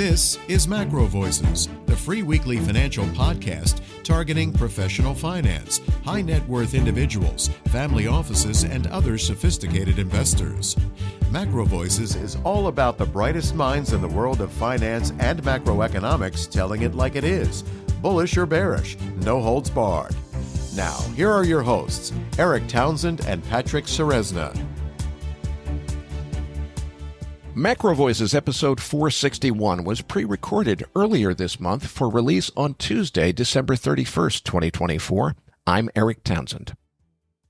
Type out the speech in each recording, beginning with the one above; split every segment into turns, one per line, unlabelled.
This is MacroVoices, the free weekly financial podcast targeting professional finance, high net worth individuals, family offices, and other sophisticated investors. MacroVoices is all about the brightest minds in the world of finance and macroeconomics telling it like it is, bullish or bearish, no holds barred. Now, here are your hosts, Eric Townsend and Patrick Ceresna.
MacroVoices episode 461 was pre-recorded earlier this month for release on Tuesday, December 31st, 2024. I'm Eric Townsend.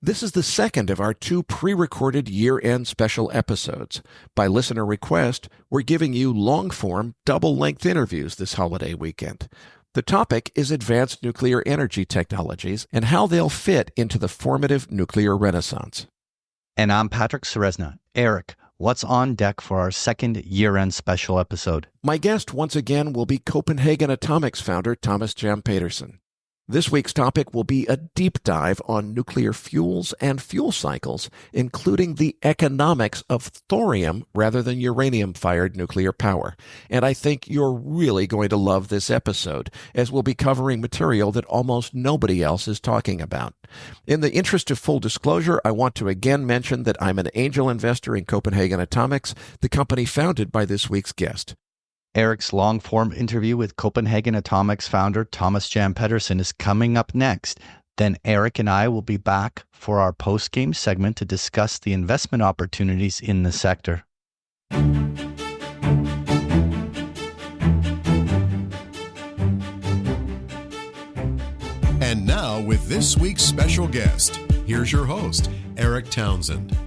This is the second of our two pre-recorded year-end special episodes. By listener request, we're giving you long-form, double-length interviews this holiday weekend. The topic is advanced nuclear energy technologies and how they'll fit into the formative nuclear renaissance.
And I'm Patrick Ceresna. Eric, what's on deck for our second year-end special episode?
My guest once again will be Copenhagen Atomics founder Thomas Jam Pedersen. This week's topic will be a deep dive on nuclear fuels and fuel cycles, including the economics of thorium rather than uranium-fired nuclear power. And I think you're really going to love this episode, as we'll be covering material that almost nobody else is talking about. In the interest of full disclosure, I want to again mention that I'm an angel investor in Copenhagen Atomics, the company founded by this week's guest.
Eric's long-form interview with Copenhagen Atomics founder Thomas Jam Pedersen is coming up next. Then Eric and I will be back for our post-game segment to discuss the investment opportunities in the sector.
And now, with this week's special guest, here's your host, Eric Townsend.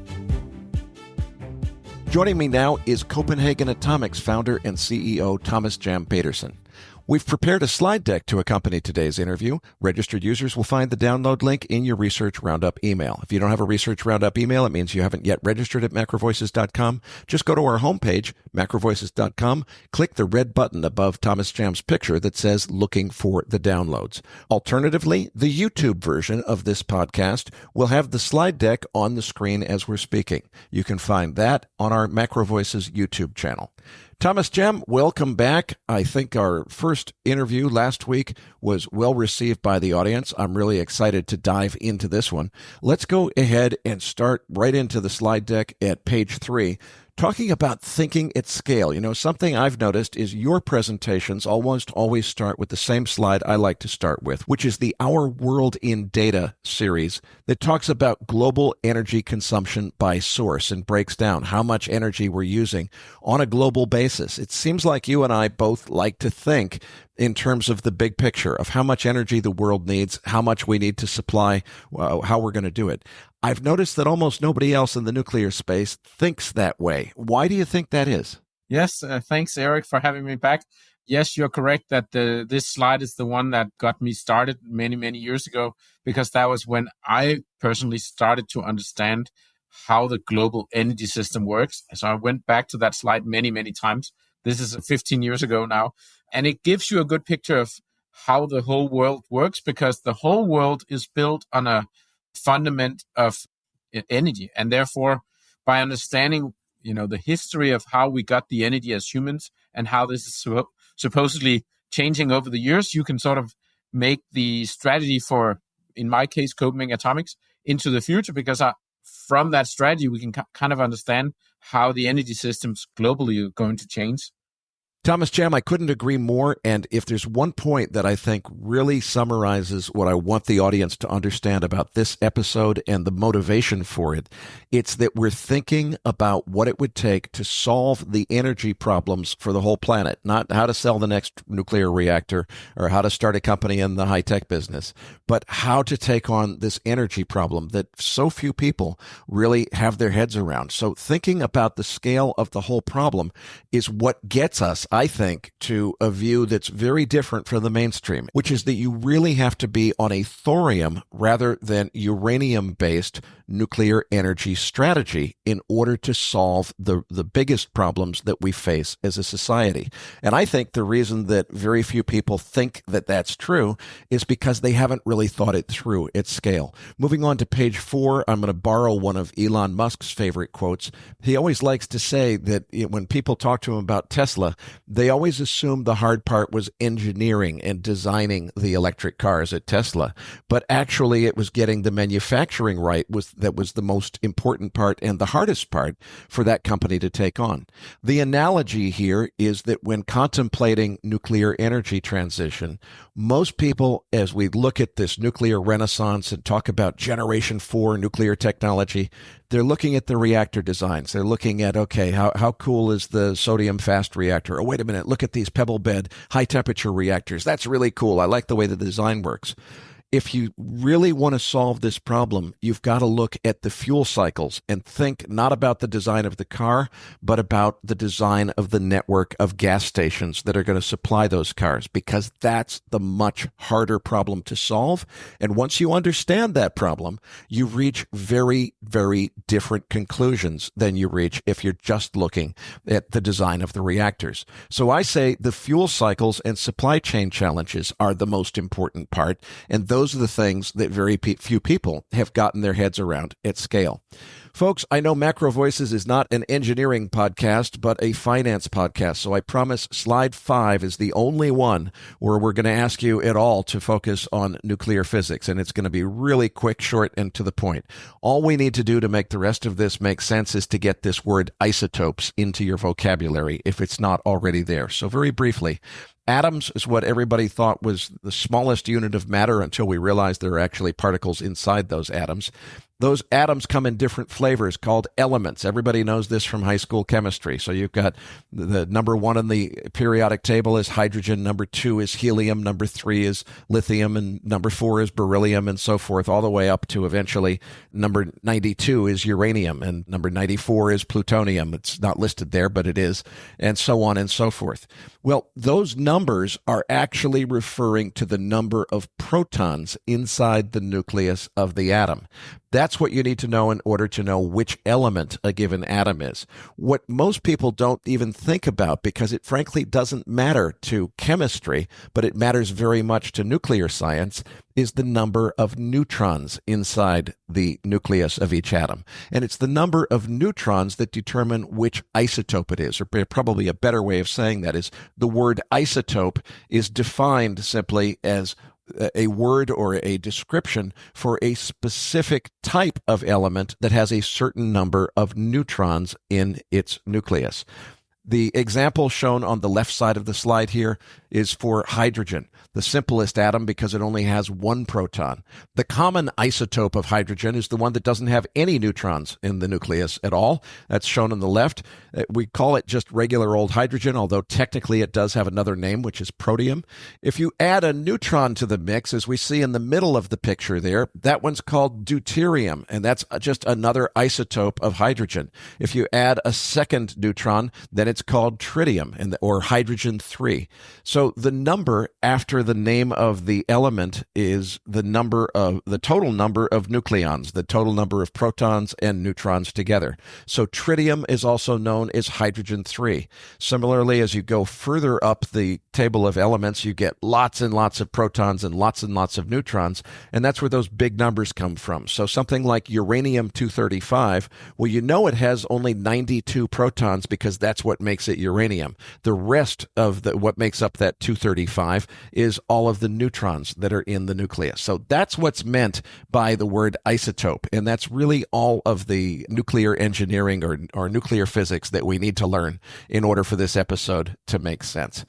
Joining me now is Copenhagen Atomics founder and CEO Thomas Jam Pedersen. We've prepared a slide deck to accompany today's interview. Registered users will find the download link in your Research Roundup email. If you don't have a Research Roundup email, it means you haven't yet registered at MacroVoices.com. Just go to our homepage, MacroVoices.com, click the red button above Thomas Jam's picture that says Looking for the Downloads. Alternatively, the YouTube version of this podcast will have the slide deck on the screen as we're speaking. You can find that on our MacroVoices YouTube channel. Thomas Jam, welcome back. I think our first interview last week was well received by the audience. I'm really excited to dive into this one. Let's go ahead and start right into the slide deck at page 3. Talking about thinking at scale. You know, something I've noticed is your presentations almost always start with the same slide I like to start with, which is the Our World in Data series that talks about global energy consumption by source and breaks down how much energy we're using on a global basis. It seems like you and I both like to think in terms of the big picture of how much energy the world needs, how much we need to supply, how we're going to do it. I've noticed that almost nobody else in the nuclear space thinks that way. Why do you think that is?
Yes, thanks, Eric, for having me back. Yes, you're correct that this slide is the one that got me started many, many years ago, because that was when I personally started to understand how the global energy system works. So I went back to that slide many, many times. This is 15 years ago now. And it gives you a good picture of how the whole world works, because the whole world is built on a fundament of energy. And therefore, by understanding, the history of how we got the energy as humans and how this is supposedly changing over the years, you can sort of make the strategy for, in my case, Copenhagen Atomics into the future, because from that strategy, we can kind of understand how the energy systems globally are going to change.
Thomas Jam, I couldn't agree more. And if there's one point that I think really summarizes what I want the audience to understand about this episode and the motivation for it, it's that we're thinking about what it would take to solve the energy problems for the whole planet, not how to sell the next nuclear reactor or how to start a company in the high-tech business, but how to take on this energy problem that so few people really have their heads around. So thinking about the scale of the whole problem is what gets us, I think, to a view that's very different from the mainstream, which is that you really have to be on a thorium rather than uranium-based nuclear energy strategy in order to solve the biggest problems that we face as a society. And I think the reason that very few people think that that's true is because they haven't really thought it through at scale. Moving on to page 4, I'm going to borrow one of Elon Musk's favorite quotes. He always likes to say that when people talk to him about Tesla, They always assumed the hard part was engineering and designing the electric cars at Tesla, but actually it was getting the manufacturing right that was the most important part and the hardest part for that company to take on. The analogy here is that when contemplating nuclear energy transition, most people, as we look at this nuclear renaissance and talk about Generation 4 nuclear technology, they're looking at the reactor designs. They're looking at, okay, how cool is the sodium fast reactor? Oh, wait a minute, look at these pebble bed high temperature reactors. That's really cool. I like the way the design works. If you really want to solve this problem, you've got to look at the fuel cycles and think not about the design of the car, but about the design of the network of gas stations that are going to supply those cars, because that's the much harder problem to solve. And once you understand that problem, you reach very, very different conclusions than you reach if you're just looking at the design of the reactors. So I say the fuel cycles and supply chain challenges are the most important part, and those are the things that very few people have gotten their heads around at scale. Folks, I know MacroVoices is not an engineering podcast, but a finance podcast. So I promise slide 5 is the only one where we're going to ask you at all to focus on nuclear physics. And it's going to be really quick, short, and to the point. All we need to do to make the rest of this make sense is to get this word isotopes into your vocabulary if it's not already there. So very briefly, atoms is what everybody thought was the smallest unit of matter until we realized there are actually particles inside those atoms. Those atoms come in different flavors called elements. Everybody knows this from high school chemistry. So you've got the number 1 on the periodic table is hydrogen, number 2 is helium, number 3 is lithium, and number 4 is beryllium, and so forth, all the way up to eventually number 92 is uranium, and number 94 is plutonium. It's not listed there, but it is, and so on and so forth. Well, those numbers are actually referring to the number of protons inside the nucleus of the atom. That's what you need to know in order to know which element a given atom is. What most people don't even think about, because it frankly doesn't matter to chemistry, but it matters very much to nuclear science, is the number of neutrons inside the nucleus of each atom. And it's the number of neutrons that determine which isotope it is, or probably a better way of saying that is the word isotope is defined simply as a word or a description for a specific type of element that has a certain number of neutrons in its nucleus. The example shown on the left side of the slide here is for hydrogen, the simplest atom because it only has 1 proton. The common isotope of hydrogen is the one that doesn't have any neutrons in the nucleus at all. That's shown on the left. We call it just regular old hydrogen, although technically it does have another name, which is protium. If you add a neutron to the mix, as we see in the middle of the picture there, that one's called deuterium, and that's just another isotope of hydrogen. If you add a second neutron, then it's called tritium, or hydrogen 3. So the number after the name of the element is the total number of nucleons, the total number of protons and neutrons together. So tritium is also known as hydrogen 3. Similarly, as you go further up the table of elements, you get lots and lots of protons and lots of neutrons, and that's where those big numbers come from. So something like uranium-235, well, you know it has only 92 protons because that's what makes it uranium. The rest of what makes up that 235 is all of the neutrons that are in the nucleus. So that's what's meant by the word isotope, and that's really all of the nuclear engineering or nuclear physics that we need to learn in order for this episode to make sense.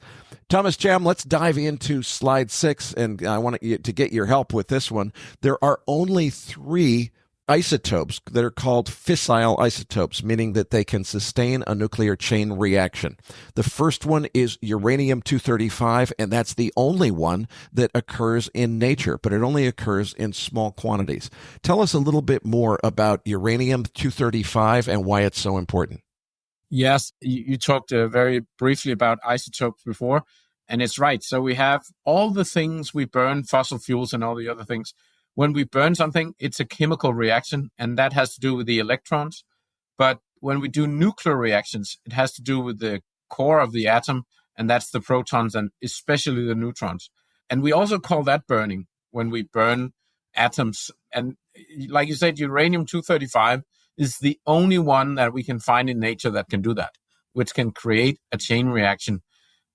Thomas Jam, let's dive into slide 6, and I want to get your help with this one. There are only 3 isotopes that are called fissile isotopes, meaning that they can sustain a nuclear chain reaction. The first one is uranium-235, and that's the only one that occurs in nature, but it only occurs in small quantities. Tell us a little bit more about uranium-235 and why it's so important.
Yes, you talked very briefly about isotopes before, and it's right. So we have all the things we burn, fossil fuels and all the other things. When we burn something, it's a chemical reaction, and that has to do with the electrons. But when we do nuclear reactions, it has to do with the core of the atom, and that's the protons and especially the neutrons. And we also call that burning when we burn atoms. And like you said, uranium-235 is the only one that we can find in nature that can do that, which can create a chain reaction.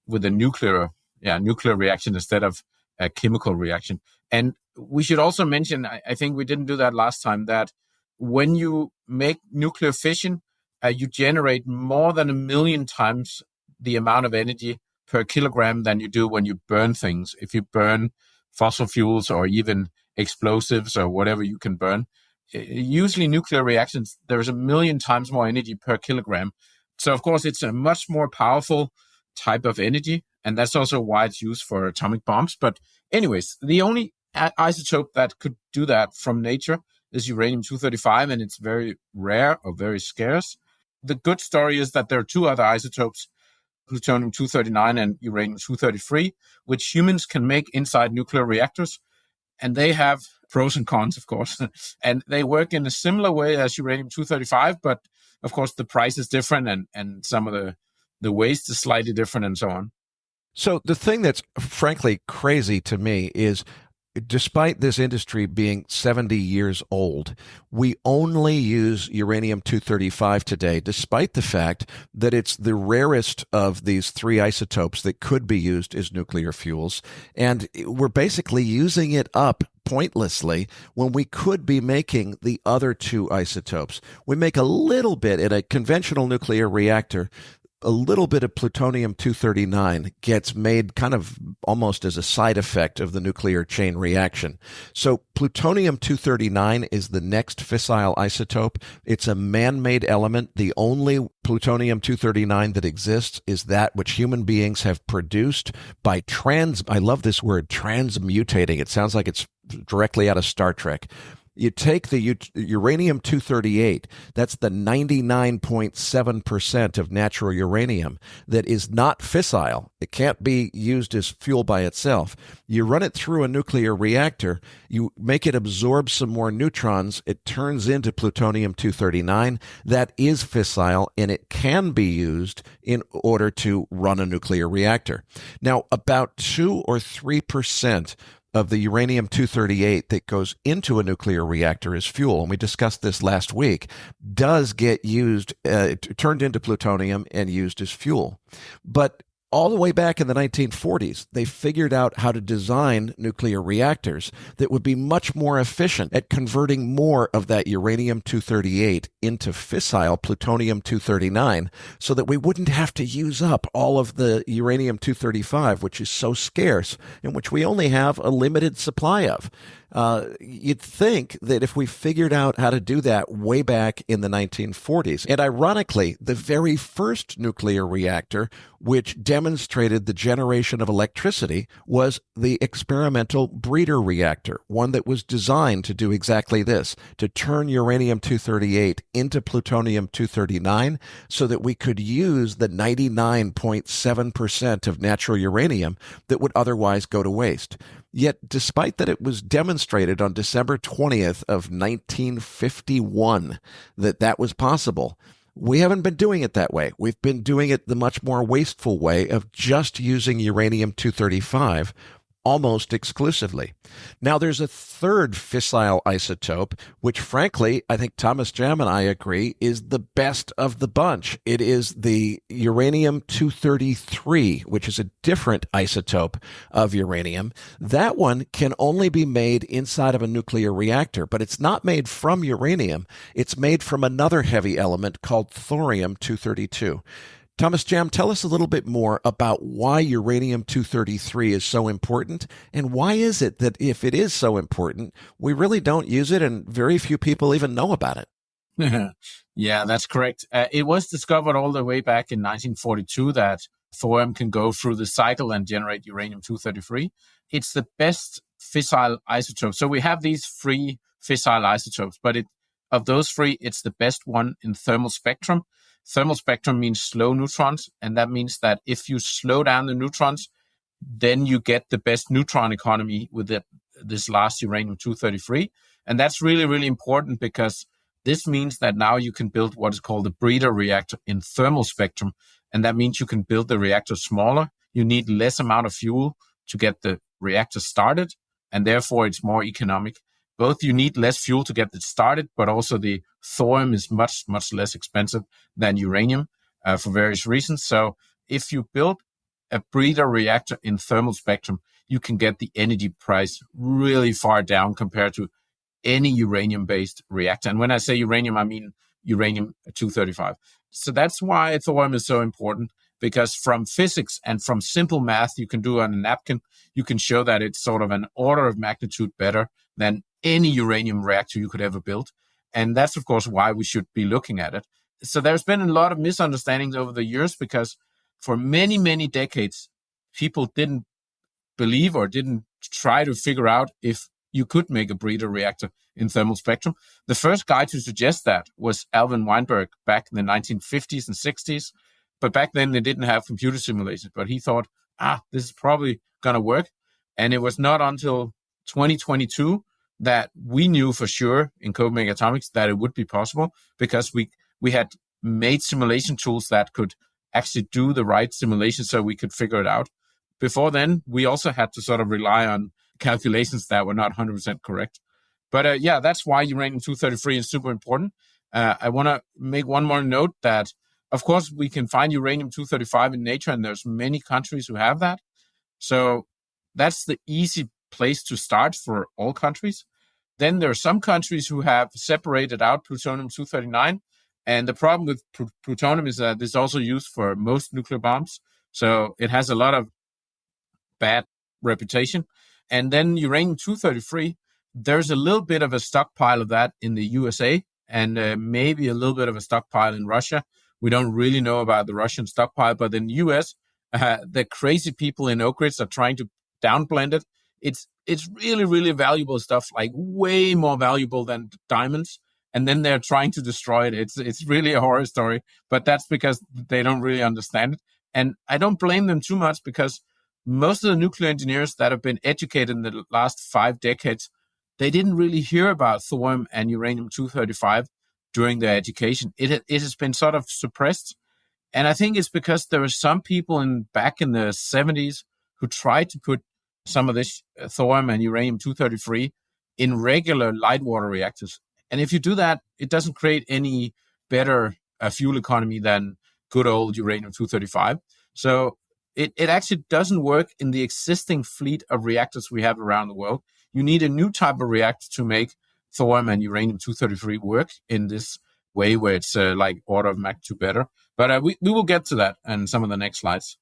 with a nuclear reaction instead of a chemical reaction. And we should also mention, I think we didn't do that last time, that when you make nuclear fission, you generate more than 1 million times the amount of energy per kilogram than you do when you burn things. If you burn fossil fuels or even explosives or whatever you can burn, usually nuclear reactions, there's 1 million times more energy per kilogram. So of course, it's a much more powerful type of energy. And that's also why it's used for atomic bombs. But anyways, the only isotope that could do that from nature is uranium-235, and it's very rare or very scarce. The good story is that there are two other isotopes, plutonium-239 and uranium-233, which humans can make inside nuclear reactors. And they have pros and cons, of course. And they work in a similar way as uranium-235, but of course the price is different and some of the waste is slightly different and so on.
So the thing that's frankly crazy to me is, despite this industry being 70 years old, we only use uranium-235 today, despite the fact that it's the rarest of these three isotopes that could be used as nuclear fuels. And we're basically using it up pointlessly when we could be making the other two isotopes. We make a little bit in a conventional nuclear reactor. A little bit of plutonium-239 gets made kind of almost as a side effect of the nuclear chain reaction. So plutonium-239 is the next fissile isotope. It's a man-made element. The only plutonium-239 that exists is that which human beings have produced by I love this word, transmutating. It sounds like it's directly out of Star Trek. You take the uranium-238, that's the 99.7% of natural uranium that is not fissile. It can't be used as fuel by itself. You run it through a nuclear reactor, you make it absorb some more neutrons, it turns into plutonium-239. That is fissile, and it can be used in order to run a nuclear reactor. Now, about 2 or 3% of the uranium-238 that goes into a nuclear reactor as fuel, and we discussed this last week, does get used, turned into plutonium and used as fuel. But all the way back in the 1940s, they figured out how to design nuclear reactors that would be much more efficient at converting more of that uranium-238 into fissile plutonium-239 so that we wouldn't have to use up all of the uranium-235, which is so scarce and which we only have a limited supply of. You'd think that if we figured out how to do that way back in the 1940s, and ironically, the very first nuclear reactor which demonstrated the generation of electricity was the experimental breeder reactor, one that was designed to do exactly this, to turn uranium-238 into plutonium-239 so that we could use the 99.7% of natural uranium that would otherwise go to waste. Yet, despite that it was demonstrated on December 20th of 1951 that was possible, we haven't been doing it that way. We've been doing it the much more wasteful way of just using uranium-235 almost exclusively. Now, there's a third fissile isotope, which frankly, I think Thomas Jam and I agree is the best of the bunch. It is the uranium-233, which is a different isotope of uranium. That one can only be made inside of a nuclear reactor, but it's not made from uranium. It's made from another heavy element called thorium-232. Thomas Jam, tell us a little bit more about why uranium-233 is so important, and why is it that if it is so important, we really don't use it and very few people even know about it?
Yeah, that's correct. It was discovered all the way back in 1942 that thorium can go through the cycle and generate uranium-233. It's the best fissile isotope. So we have these three fissile isotopes, but of those three, it's the best one in thermal spectrum. Thermal spectrum means slow neutrons, and that means that if you slow down the neutrons, then you get the best neutron economy with this last uranium-233. And that's really, really important because this means that now you can build what is called a breeder reactor in thermal spectrum. And that means you can build the reactor smaller. You need less amount of fuel to get the reactor started, and therefore it's more economic. Both you need less fuel to get it started, but also the thorium is much, much less expensive than uranium for various reasons. So if you build a breeder reactor in thermal spectrum, you can get the energy price really far down compared to any uranium-based reactor. And when I say uranium, I mean uranium-235. So that's why thorium is so important, because from physics and from simple math you can do on a napkin, you can show that it's sort of an order of magnitude better than any uranium reactor you could ever build. And that's, of course, why we should be looking at it. So there's been a lot of misunderstandings over the years, because for many, many decades, people didn't believe or didn't try to figure out if you could make a breeder reactor in thermal spectrum. The first guy to suggest that was Alvin Weinberg back in the 1950s and 60s. But back then they didn't have computer simulations. But he thought, this is probably going to work. And it was not until 2022 that we knew for sure in Copenhagen Atomics that it would be possible, because we had made simulation tools that could actually do the right simulation so we could figure it out. Before then, we also had to sort of rely on calculations that were not 100% correct. But that's why uranium-233 is super important. I want to make one more note that, of course, we can find uranium-235 in nature, and there's many countries who have that. So that's the easy place to start for all countries. Then there are some countries who have separated out plutonium-239. And the problem with plutonium is that it's also used for most nuclear bombs. So it has a lot of bad reputation. And then uranium-233, there's a little bit of a stockpile of that in the USA, and maybe a little bit of a stockpile in Russia. We don't really know about the Russian stockpile, but in the US, the crazy people in Oak Ridge are trying to downblend it. It's really, really valuable stuff, like way more valuable than diamonds. And then they're trying to destroy it. It's really a horror story, but that's because they don't really understand it. And I don't blame them too much, because most of the nuclear engineers that have been educated in the last 5 decades, they didn't really hear about thorium and uranium-235 during their education. It has been sort of suppressed. And I think it's because there were some people back in the 70s who tried to put some of this thorium and uranium-233 in regular light water reactors. And if you do that, it doesn't create any better fuel economy than good old uranium-235. So it actually doesn't work in the existing fleet of reactors we have around the world. You need a new type of reactor to make thorium and uranium-233 work in this way, where it's like order of magnitude better. But we will get to that in some of the next slides.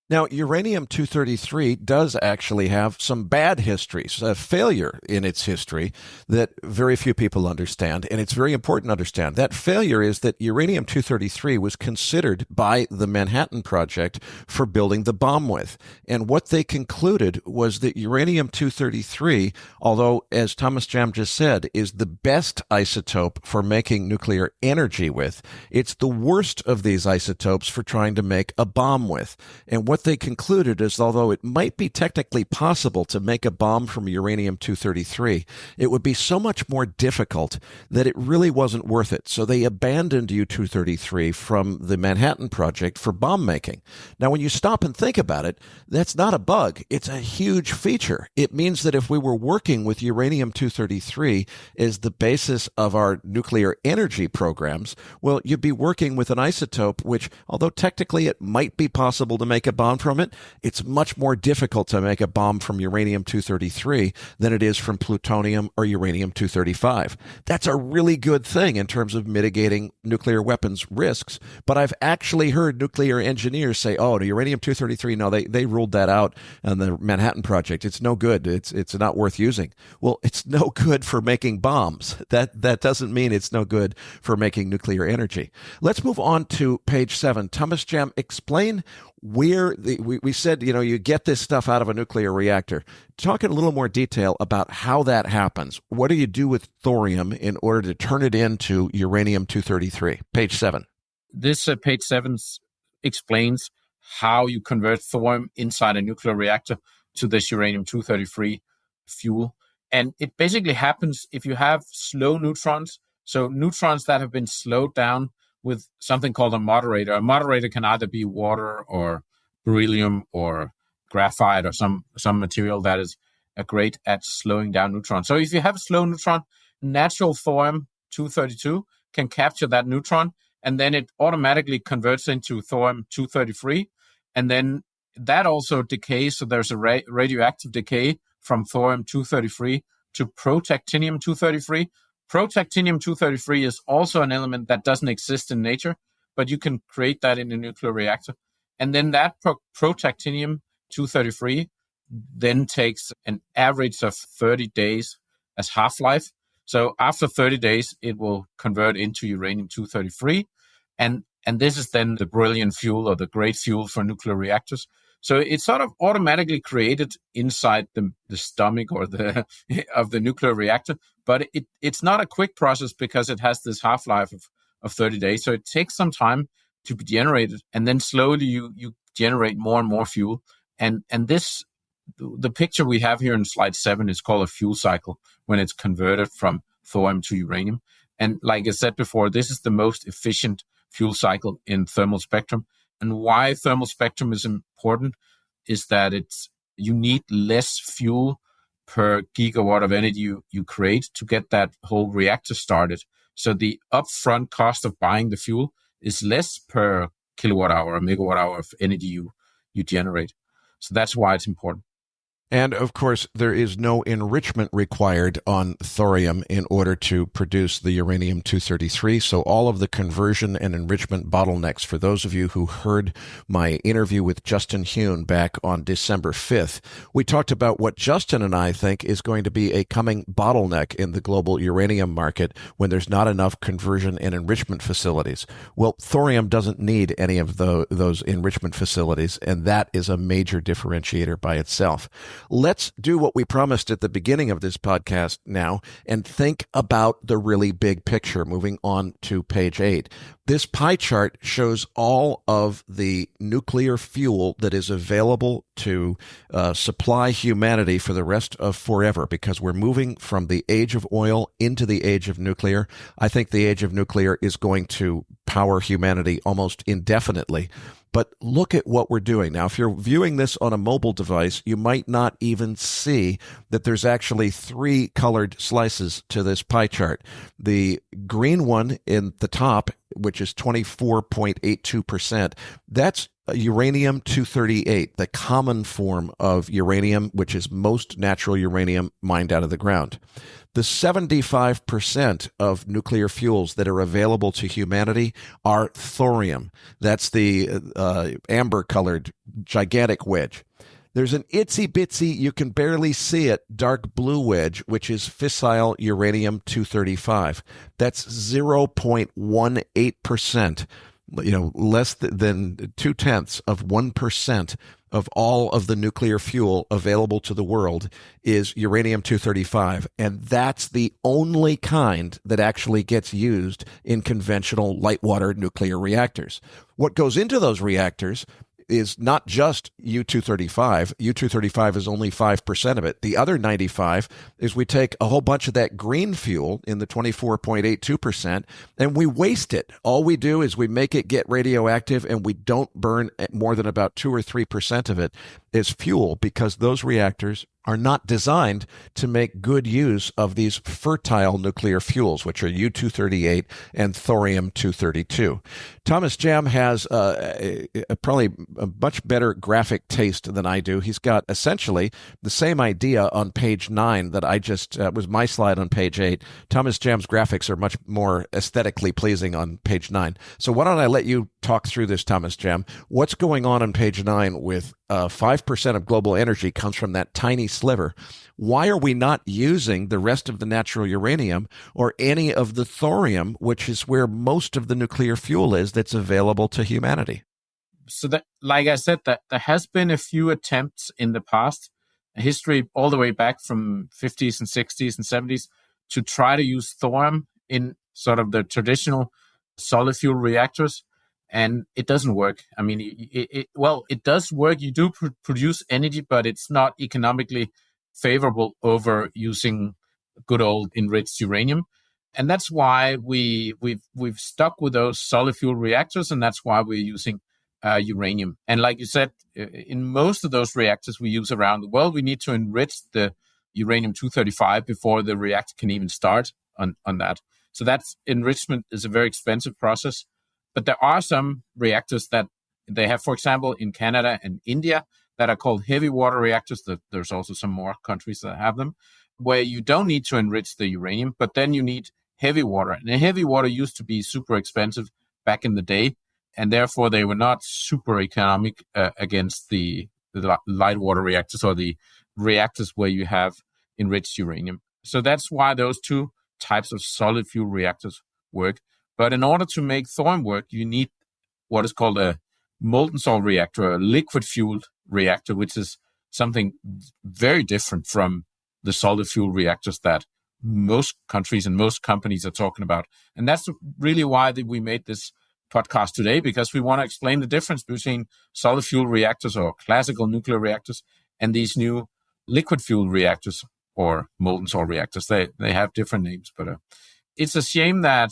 Now, uranium-233 does actually have some bad histories, a failure in its history that very few people understand, and it's very important to understand. That failure is that uranium-233 was considered by the Manhattan Project for building the bomb with. And what they concluded was that uranium-233, although, as Thomas Jam just said, is the best isotope for making nuclear energy with, it's the worst of these isotopes for trying to make a bomb with. And what they concluded is, although it might be technically possible to make a bomb from uranium-233, it would be so much more difficult that it really wasn't worth it. So they abandoned U-233 from the Manhattan Project for bomb making. Now, when you stop and think about it, that's not a bug. It's a huge feature. It means that if we were working with uranium-233 as the basis of our nuclear energy programs, well, you'd be working with an isotope which, although technically it might be possible to make a bomb from it, it's much more difficult to make a bomb from uranium-233 than it is from plutonium or uranium-235. That's a really good thing in terms of mitigating nuclear weapons risks, but I've actually heard nuclear engineers say, the uranium-233, no, they ruled that out on the Manhattan Project. It's no good. It's not worth using. Well, it's no good for making bombs. That doesn't mean it's no good for making nuclear energy. Let's move on to page 7. Thomas Jam, explain where we said, you get this stuff out of a nuclear reactor. Talk in a little more detail about how that happens. What do you do with thorium in order to turn it into uranium-233? Page 7.
This page 7 explains how you convert thorium inside a nuclear reactor to this uranium-233 fuel. And it basically happens if you have slow neutrons, so neutrons that have been slowed down with something called a moderator. A moderator can either be water or beryllium or graphite or some material that is great at slowing down neutrons. So if you have a slow neutron, natural thorium-232 can capture that neutron, and then it automatically converts into thorium-233. And then that also decays. So there's a radioactive decay from thorium-233 to protactinium-233. Protactinium-233 is also an element that doesn't exist in nature, but you can create that in a nuclear reactor. And then that protactinium-233 then takes an average of 30 days as half-life. So after 30 days, it will convert into uranium-233. And this is then the brilliant fuel or the great fuel for nuclear reactors. So it's sort of automatically created inside the stomach or of the nuclear reactor, but it's not a quick process because it has this half-life of 30 days. So it takes some time to be generated, and then slowly you generate more and more fuel. And the picture we have here in slide 7 is called a fuel cycle when it's converted from thorium to uranium. And like I said before, this is the most efficient fuel cycle in thermal spectrum. And why thermal spectrum is important is that you need less fuel per gigawatt of energy you create to get that whole reactor started. So the upfront cost of buying the fuel is less per kilowatt hour or megawatt hour of energy you generate. So that's why it's important.
And, of course, there is no enrichment required on thorium in order to produce the uranium-233. So all of the conversion and enrichment bottlenecks, for those of you who heard my interview with Justin Hune back on December 5th, we talked about what Justin and I think is going to be a coming bottleneck in the global uranium market when there's not enough conversion and enrichment facilities. Well, thorium doesn't need any of those enrichment facilities, and that is a major differentiator by itself. Let's do what we promised at the beginning of this podcast now and think about the really big picture. Moving on to page 8. This pie chart shows all of the nuclear fuel that is available to supply humanity for the rest of forever, because we're moving from the age of oil into the age of nuclear. I think the age of nuclear is going to power humanity almost indefinitely. But look at what we're doing. Now, if you're viewing this on a mobile device, you might not even see that there's actually 3 colored slices to this pie chart. The green one in the top, which is 24.82%, that's uranium-238, the common form of uranium, which is most natural uranium mined out of the ground. The 75% of nuclear fuels that are available to humanity are thorium. That's the amber-colored gigantic wedge. There's an itsy-bitsy, you can barely see it, dark blue wedge, which is fissile uranium-235. That's 0.18%. Less than 0.2% of all of the nuclear fuel available to the world is uranium-235. And that's the only kind that actually gets used in conventional light water nuclear reactors. What goes into those reactors is not just U-235. U-235 is only 5% of it. The other 95 is we take a whole bunch of that green fuel in the 24.82% and we waste it. All we do is we make it get radioactive and we don't burn more than about 2 or 3% of it as fuel, because those reactors are not designed to make good use of these fertile nuclear fuels, which are U-238 and thorium-232. Thomas Jam has probably a much better graphic taste than I do. He's got essentially the same idea on page 9 that I just was my slide on page 8. Thomas Jam's graphics are much more aesthetically pleasing on page 9. So why don't I let you talk through this, Thomas Jam? What's going on page 9 with 5% of global energy comes from that tiny sliver? Why are we not using the rest of the natural uranium or any of the thorium, which is where most of the nuclear fuel is that's available to humanity?
So that, like I said, that there has been a few attempts in the past, history all the way back from 50s and 60s and 70s, to try to use thorium in sort of the traditional solid fuel reactors. And it doesn't work. I mean, it does work. You do produce energy, but it's not economically favorable over using good old enriched uranium. And that's why we've stuck with those solid fuel reactors, and that's why we're using uranium. And like you said, in most of those reactors we use around the world, we need to enrich the uranium-235 before the reactor can even start on that. So that enrichment is a very expensive process. But there are some reactors that They have, for example, in Canada and India, that are called heavy water reactors. There's also some more countries that have them, where you don't need to enrich the uranium, but then you need heavy water. And the heavy water used to be super expensive back in the day, and therefore they were not super economic against the light water reactors or the reactors where you have enriched uranium. So that's why those two types of solid fuel reactors work. But in order to make thorium work, you need what is called a molten salt reactor, a liquid fueled reactor, which is something very different from the solid fuel reactors that most countries and most companies are talking about. And that's really why we made this podcast today, because we want to explain the difference between solid fuel reactors or classical nuclear reactors and these new liquid fuel reactors or molten salt reactors. They have different names, but it's a shame that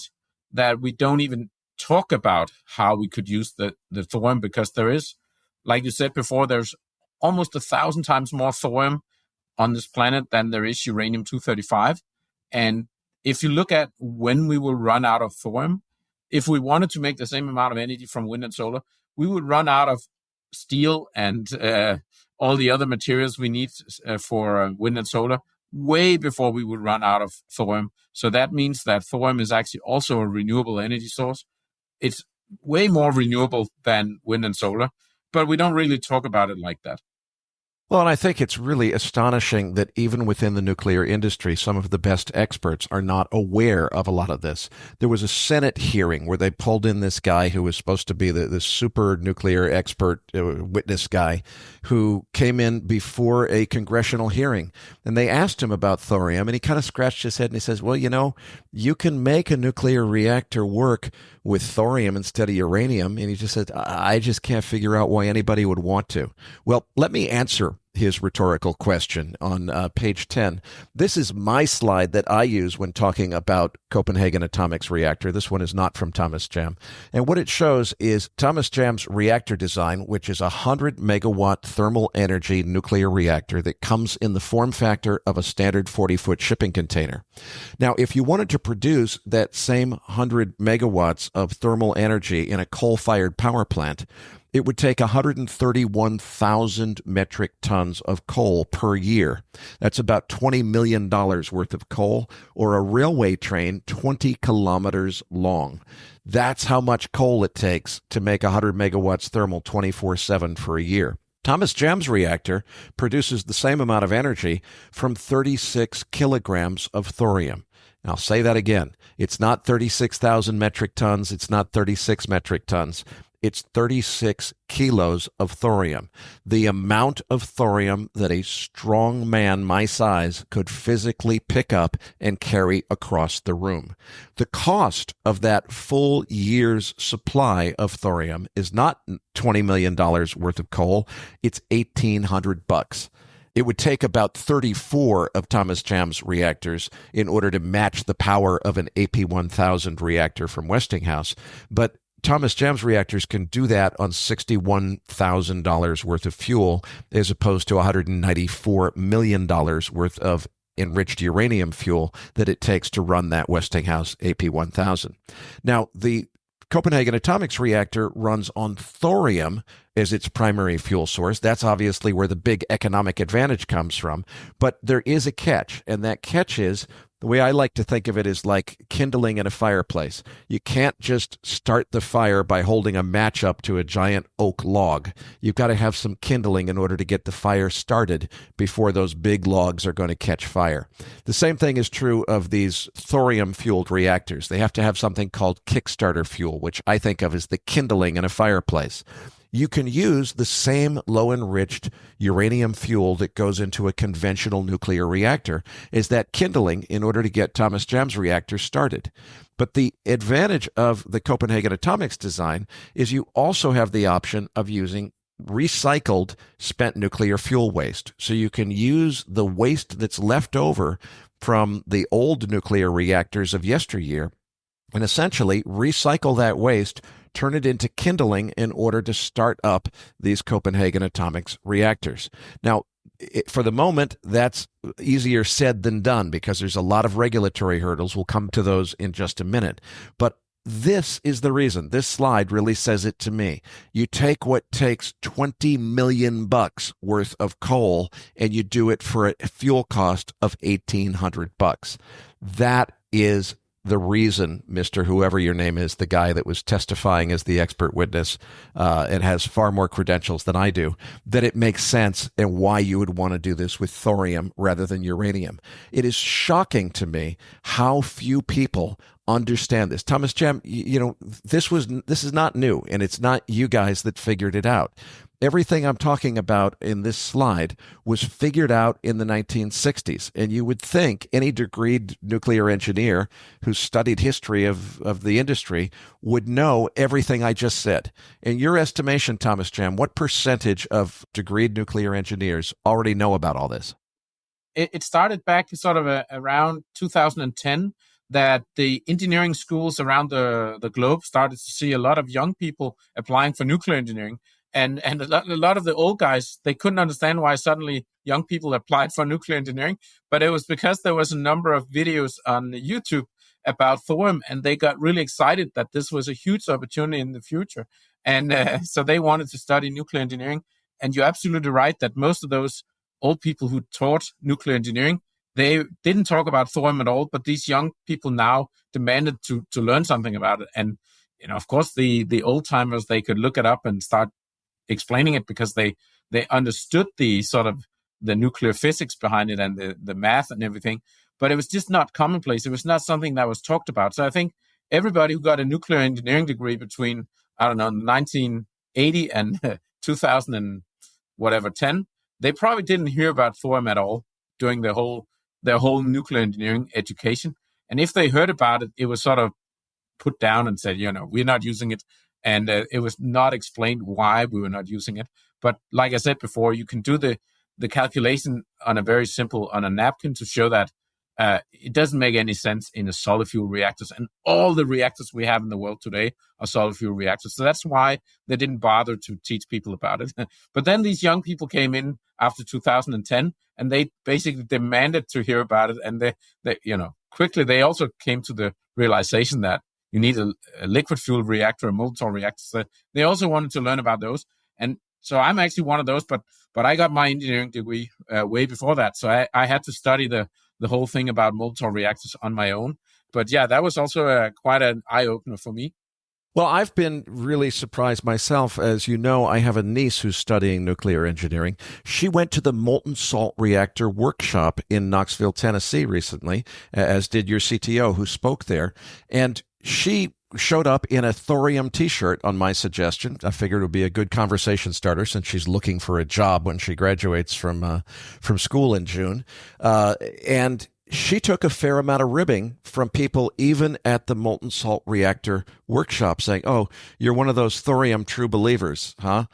we don't even talk about how we could use the thorium, because there is, like you said before, there's almost 1,000 times more thorium on this planet than there is uranium-235. And if you look at when we will run out of thorium, if we wanted to make the same amount of energy from wind and solar, we would run out of steel and all the other materials we need for wind and solar way before we would run out of thorium. So that means that thorium is actually also a renewable energy source. It's way more renewable than wind and solar, but we don't really talk about it like that.
Well, and I think it's really astonishing that even within the nuclear industry, some of the best experts are not aware of a lot of this. There was a Senate hearing where they pulled in this guy who was supposed to be the super nuclear expert witness guy, who came in before a congressional hearing. And they asked him about thorium, and he kind of scratched his head and he says, well, you can make a nuclear reactor work with thorium instead of uranium. And he just said, I just can't figure out why anybody would want to. Well, let me answer his rhetorical question on page 10. This is my slide that I use when talking about Copenhagen Atomics reactor. This one is not from Thomas Jam. And what it shows is Thomas Jam's reactor design, which is a 100 megawatt thermal energy nuclear reactor that comes in the form factor of a standard 40-foot shipping container. Now, if you wanted to produce that same 100 megawatts of thermal energy in a coal-fired power plant, it would take 131,000 metric tons of coal per year. That's about $20 million worth of coal, or a railway train 20 kilometers long. That's how much coal it takes to make 100 megawatts thermal 24/7 for a year. Thomas Jam's reactor produces the same amount of energy from 36 kilograms of thorium. And I'll say that again. It's not 36,000 metric tons. It's not 36 metric tons. It's 36 kilos of thorium, the amount of thorium that a strong man my size could physically pick up and carry across the room. The cost of that full year's supply of thorium is not $20 million worth of coal. It's $1,800. It would take about 34 of Thomas Jam's reactors in order to match the power of an AP1000 reactor from Westinghouse. But Thomas Jam's reactors can do that on $61,000 worth of fuel, as opposed to $194 million worth of enriched uranium fuel that it takes to run that Westinghouse AP1000. Now, the Copenhagen Atomics reactor runs on thorium as its primary fuel source. That's obviously where the big economic advantage comes from. But there is a catch, and that catch is, the way I like to think of it is like kindling in a fireplace. You can't just start the fire by holding a match up to a giant oak log. You've got to have some kindling in order to get the fire started before those big logs are going to catch fire. The same thing is true of these thorium-fueled reactors. They have to have something called Kickstarter fuel, which I think of as the kindling in a fireplace. You can use the same low-enriched uranium fuel that goes into a conventional nuclear reactor as that kindling in order to get Thomas Jam's reactor started. But the advantage of the Copenhagen Atomics design is you also have the option of using recycled spent nuclear fuel waste. So you can use the waste that's left over from the old nuclear reactors of yesteryear and essentially recycle that waste, turn it into kindling in order to start up these Copenhagen Atomics reactors. Now, for the moment, that's easier said than done because there's a lot of regulatory hurdles. We'll come to those in just a minute. But this is the reason. This slide really says it to me. You take what takes $20 million worth of coal and you do it for a fuel cost of $1,800. That is the reason, Mr. Whoever your name is, the guy that was testifying as the expert witness and has far more credentials than I do, that it makes sense and why you would want to do this with thorium rather than uranium. It is shocking to me how few people understand this. Thomas Jam, this is not new, and it's not you guys that figured it out. Everything I'm talking about in this slide was figured out in the 1960s. And you would think any degreed nuclear engineer who studied history of the industry would know everything I just said. In your estimation, Thomas Jam, what percentage of degreed nuclear engineers already know about all this?
It started back sort of around 2010 that the engineering schools around the globe started to see a lot of young people applying for nuclear engineering. And a lot of the old guys, they couldn't understand why suddenly young people applied for nuclear engineering. But it was because there was a number of videos on YouTube about thorium, and they got really excited that this was a huge opportunity in the future. And so they wanted to study nuclear engineering. And you're absolutely right that most of those old people who taught nuclear engineering, they didn't talk about thorium at all. But these young people now demanded to learn something about it. And, of course, the old timers, they could look it up and start explaining it because they understood the sort of the nuclear physics behind it and the math and everything, but it was just not commonplace. It was not something that was talked about. So I think everybody who got a nuclear engineering degree between, 1980 and 2000 and whatever, 10, they probably didn't hear about thorium at all during their whole nuclear engineering education. And if they heard about it, it was sort of put down and said, we're not using it. And it was not explained why we were not using it. But like I said before, you can do the calculation on a napkin to show that it doesn't make any sense in a solid fuel reactors. And all the reactors we have in the world today are solid fuel reactors. So that's why they didn't bother to teach people about it. But then these young people came in after 2010 and they basically demanded to hear about it. And they quickly, they also came to the realization that you need a liquid fuel reactor, a molten reactor. So they also wanted to learn about those. And so I'm actually one of those, but I got my engineering degree way before that. So I had to study the whole thing about molten reactors on my own. But yeah, that was also quite an eye-opener for me.
Well, I've been really surprised myself. As you know, I have a niece who's studying nuclear engineering. She went to the molten salt reactor workshop in Knoxville, Tennessee recently, as did your CTO who spoke there. And she showed up in a thorium T-shirt on my suggestion. I figured it would be a good conversation starter since she's looking for a job when she graduates from school in June. And she took a fair amount of ribbing from people even at the molten salt reactor workshop saying, "Oh, you're one of those thorium true believers, huh?"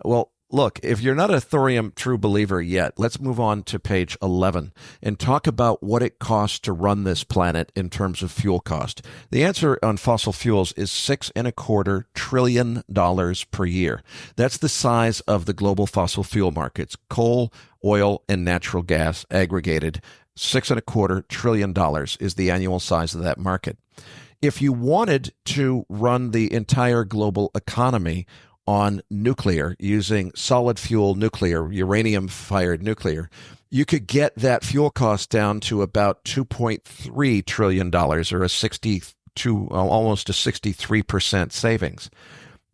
Well, look, if you're not a thorium true believer yet, let's move on to page 11 and talk about what it costs to run this planet in terms of fuel cost. The answer on fossil fuels is $6.25 trillion per year. That's the size of the global fossil fuel markets, coal, oil, and natural gas aggregated. $6.25 trillion is the annual size of that market. If you wanted to run the entire global economy on nuclear using solid fuel nuclear, uranium-fired nuclear, you could get that fuel cost down to about $2.3 trillion or almost a 63% savings.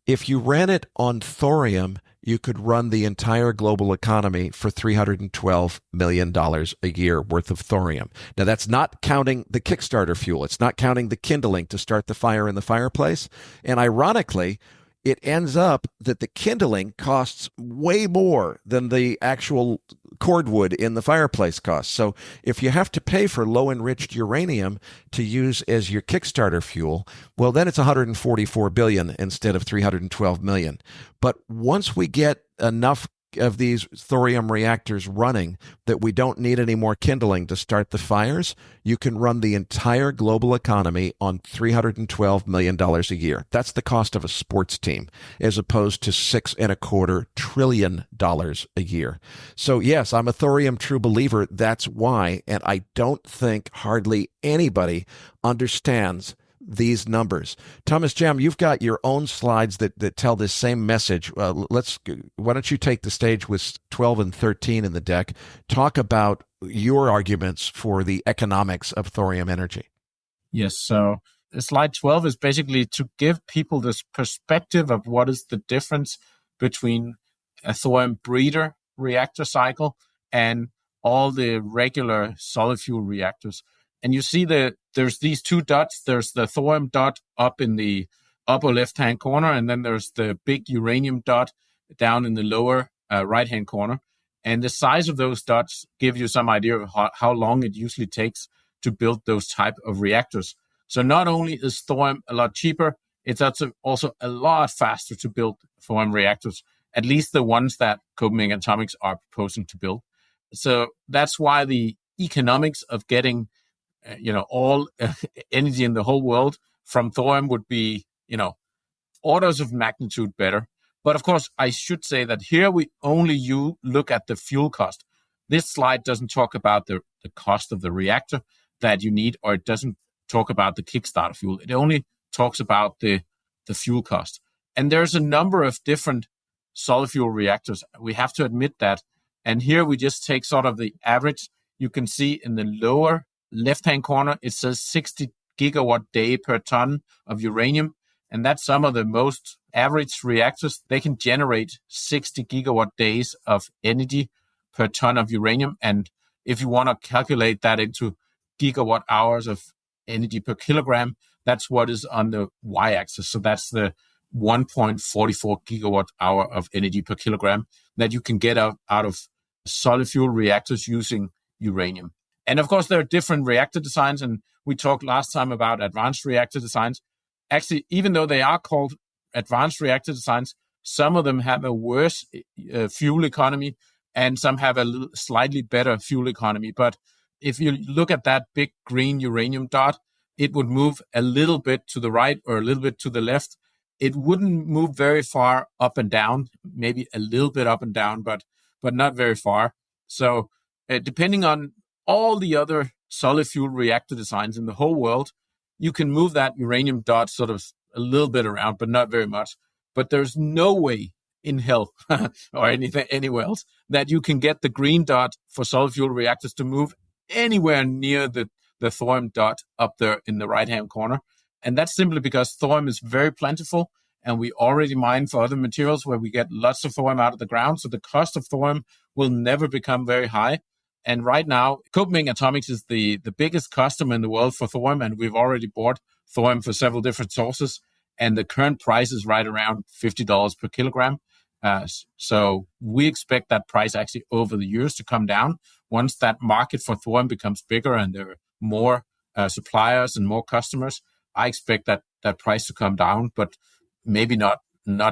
If you ran it on thorium, you could run the entire global economy for $312 million a year worth of thorium. Now, that's not counting the Kickstarter fuel. It's not counting the kindling to start the fire in the fireplace. And ironically, it ends up that the kindling costs way more than the actual cordwood in the fireplace costs. So if you have to pay for low-enriched uranium to use as your Kickstarter fuel, well, then it's $144 billion instead of $312 million. But once we get enough of these thorium reactors running that we don't need any more kindling to start the fires, you can run the entire global economy on $312 million a year. That's the cost of a sports team, as opposed to $6.25 trillion a year. So yes, I'm a thorium true believer. That's why. And I don't think hardly anybody understands these numbers. Thomas Jam, you've got your own slides that tell this same message. Why don't you take the stage with 12 and 13 in the deck? Talk about your arguments for the economics of thorium energy.
Yes, so slide 12 is basically to give people this perspective of what is the difference between a thorium breeder reactor cycle and all the regular solid fuel reactors. And you see that there's these two dots. There's the thorium dot up in the upper left-hand corner, and then there's the big uranium dot down in the lower right-hand corner. And the size of those dots give you some idea of how long it usually takes to build those type of reactors. So not only is thorium a lot cheaper, it's also a lot faster to build thorium reactors, at least the ones that Copenhagen Atomics are proposing to build. So that's why the economics of getting all energy in the whole world from thorium would be, orders of magnitude better. But of course, I should say that here we only look at the fuel cost. This slide doesn't talk about the cost of the reactor that you need, or it doesn't talk about the Kickstarter fuel. It only talks about the fuel cost. And there's a number of different solid fuel reactors. We have to admit that. And here we just take sort of the average. You can see in the lower left-hand corner, it says 60 gigawatt day per ton of uranium. And that's some of the most average reactors. They can generate 60 gigawatt days of energy per ton of uranium. And if you want to calculate that into gigawatt hours of energy per kilogram, that's what is on the y-axis. So that's the 1.44 gigawatt hour of energy per kilogram that you can get out of solid fuel reactors using uranium. And of course, there are different reactor designs, and we talked last time about advanced reactor designs. Actually, even though they are called advanced reactor designs, some of them have a worse fuel economy, and some have a slightly better fuel economy. But if you look at that big green uranium dot, it would move a little bit to the right or a little bit to the left. It wouldn't move very far up and down, maybe a little bit up and down, but not very far. So depending on all the other solid fuel reactor designs in the whole world, you can move that uranium dot sort of a little bit around, but not very much. But there's no way in hell or anything anywhere else that you can get the green dot for solid fuel reactors to move anywhere near the thorium dot up there in the right-hand corner. And that's simply because thorium is very plentiful, and we already mine for other materials where we get lots of thorium out of the ground. So the cost of thorium will never become very high. And right now, Copenhagen Atomics is the biggest customer in the world for thorium, and we've already bought thorium for several different sources. And the current price is right around $50 per kilogram. So we expect that price actually over the years to come down. Once that market for thorium becomes bigger and there are more suppliers and more customers, I expect that price to come down, but maybe not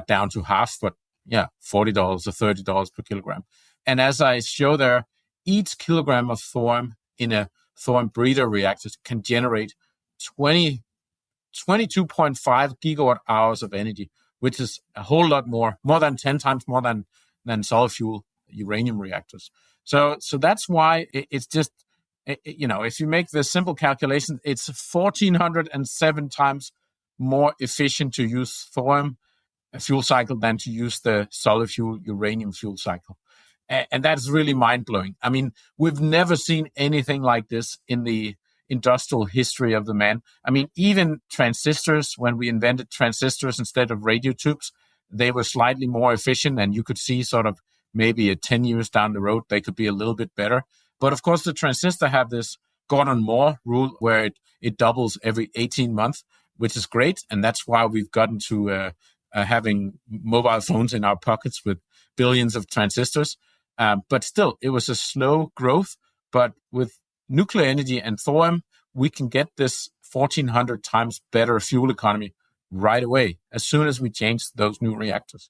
down to half, but $40 or $30 per kilogram. And as I show there, each kilogram of thorium in a thorium breeder reactor can generate 22.5 gigawatt hours of energy, which is a whole lot more than 10 times more than solid fuel uranium reactors. So that's why it's just, if you make the simple calculation, it's 1,407 times more efficient to use thorium fuel cycle than to use the solid fuel uranium fuel cycle. And that's really mind-blowing. I mean, we've never seen anything like this in the industrial history of the man. I mean, even transistors, when we invented transistors instead of radio tubes, they were slightly more efficient, and you could see sort of maybe 10 years down the road, they could be a little bit better. But of course, the transistor have this Gordon Moore rule where it doubles every 18 months, which is great. And that's why we've gotten to having mobile phones in our pockets with billions of transistors. But still, it was a slow growth. But with nuclear energy and thorium, we can get this 1,400 times better fuel economy right away, as soon as we change those new reactors.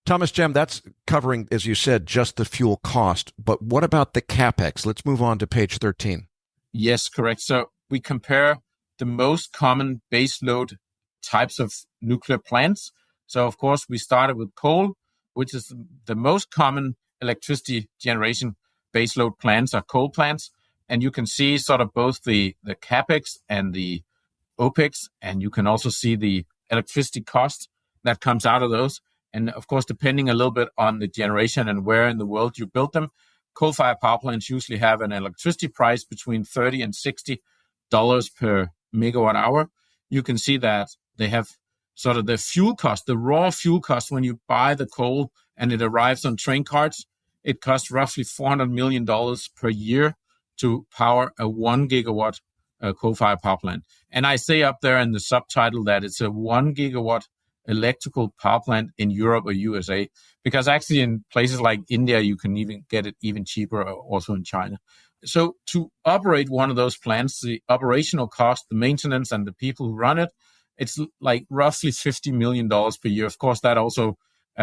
Thomas Jam, that's covering, as you said, just the fuel cost. But what about the CapEx? Let's move on to page 13.
Yes, correct. So we compare the most common baseload types of nuclear plants. So, of course, we started with coal, which is the most common electricity generation baseload plants are coal plants. And you can see sort of both the CapEx and the OPEX, and you can also see the electricity cost that comes out of those. And of course, depending a little bit on the generation and where in the world you built them, coal-fired power plants usually have an electricity price between $30 and $60 per megawatt hour. You can see that they have sort of the fuel cost, the raw fuel cost when you buy the coal and it arrives on train carts. It costs roughly $400 million per year to power a 1 gigawatt coal-fired power plant. And I say up there in the subtitle that it's a 1 gigawatt electrical power plant in Europe or USA, because actually in places like India, you can even get it even cheaper, also in China. So to operate one of those plants, the operational cost, the maintenance, and the people who run it, it's like roughly $50 million per year. Of course, that also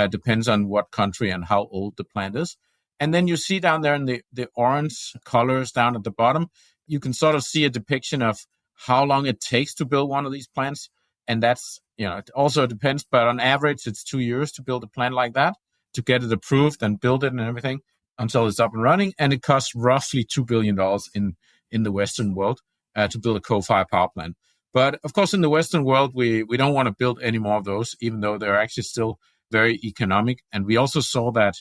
depends on what country and how old the plant is. And then you see down there in the orange colors down at the bottom, you can sort of see a depiction of how long it takes to build one of these plants. And that's, it also depends, but on average, it's 2 years to build a plant like that, to get it approved and build it and everything until it's up and running. And it costs roughly $2 billion in the Western world to build a coal-fired power plant. But of course, in the Western world, we don't want to build any more of those, even though they're actually still very economic. And we also saw that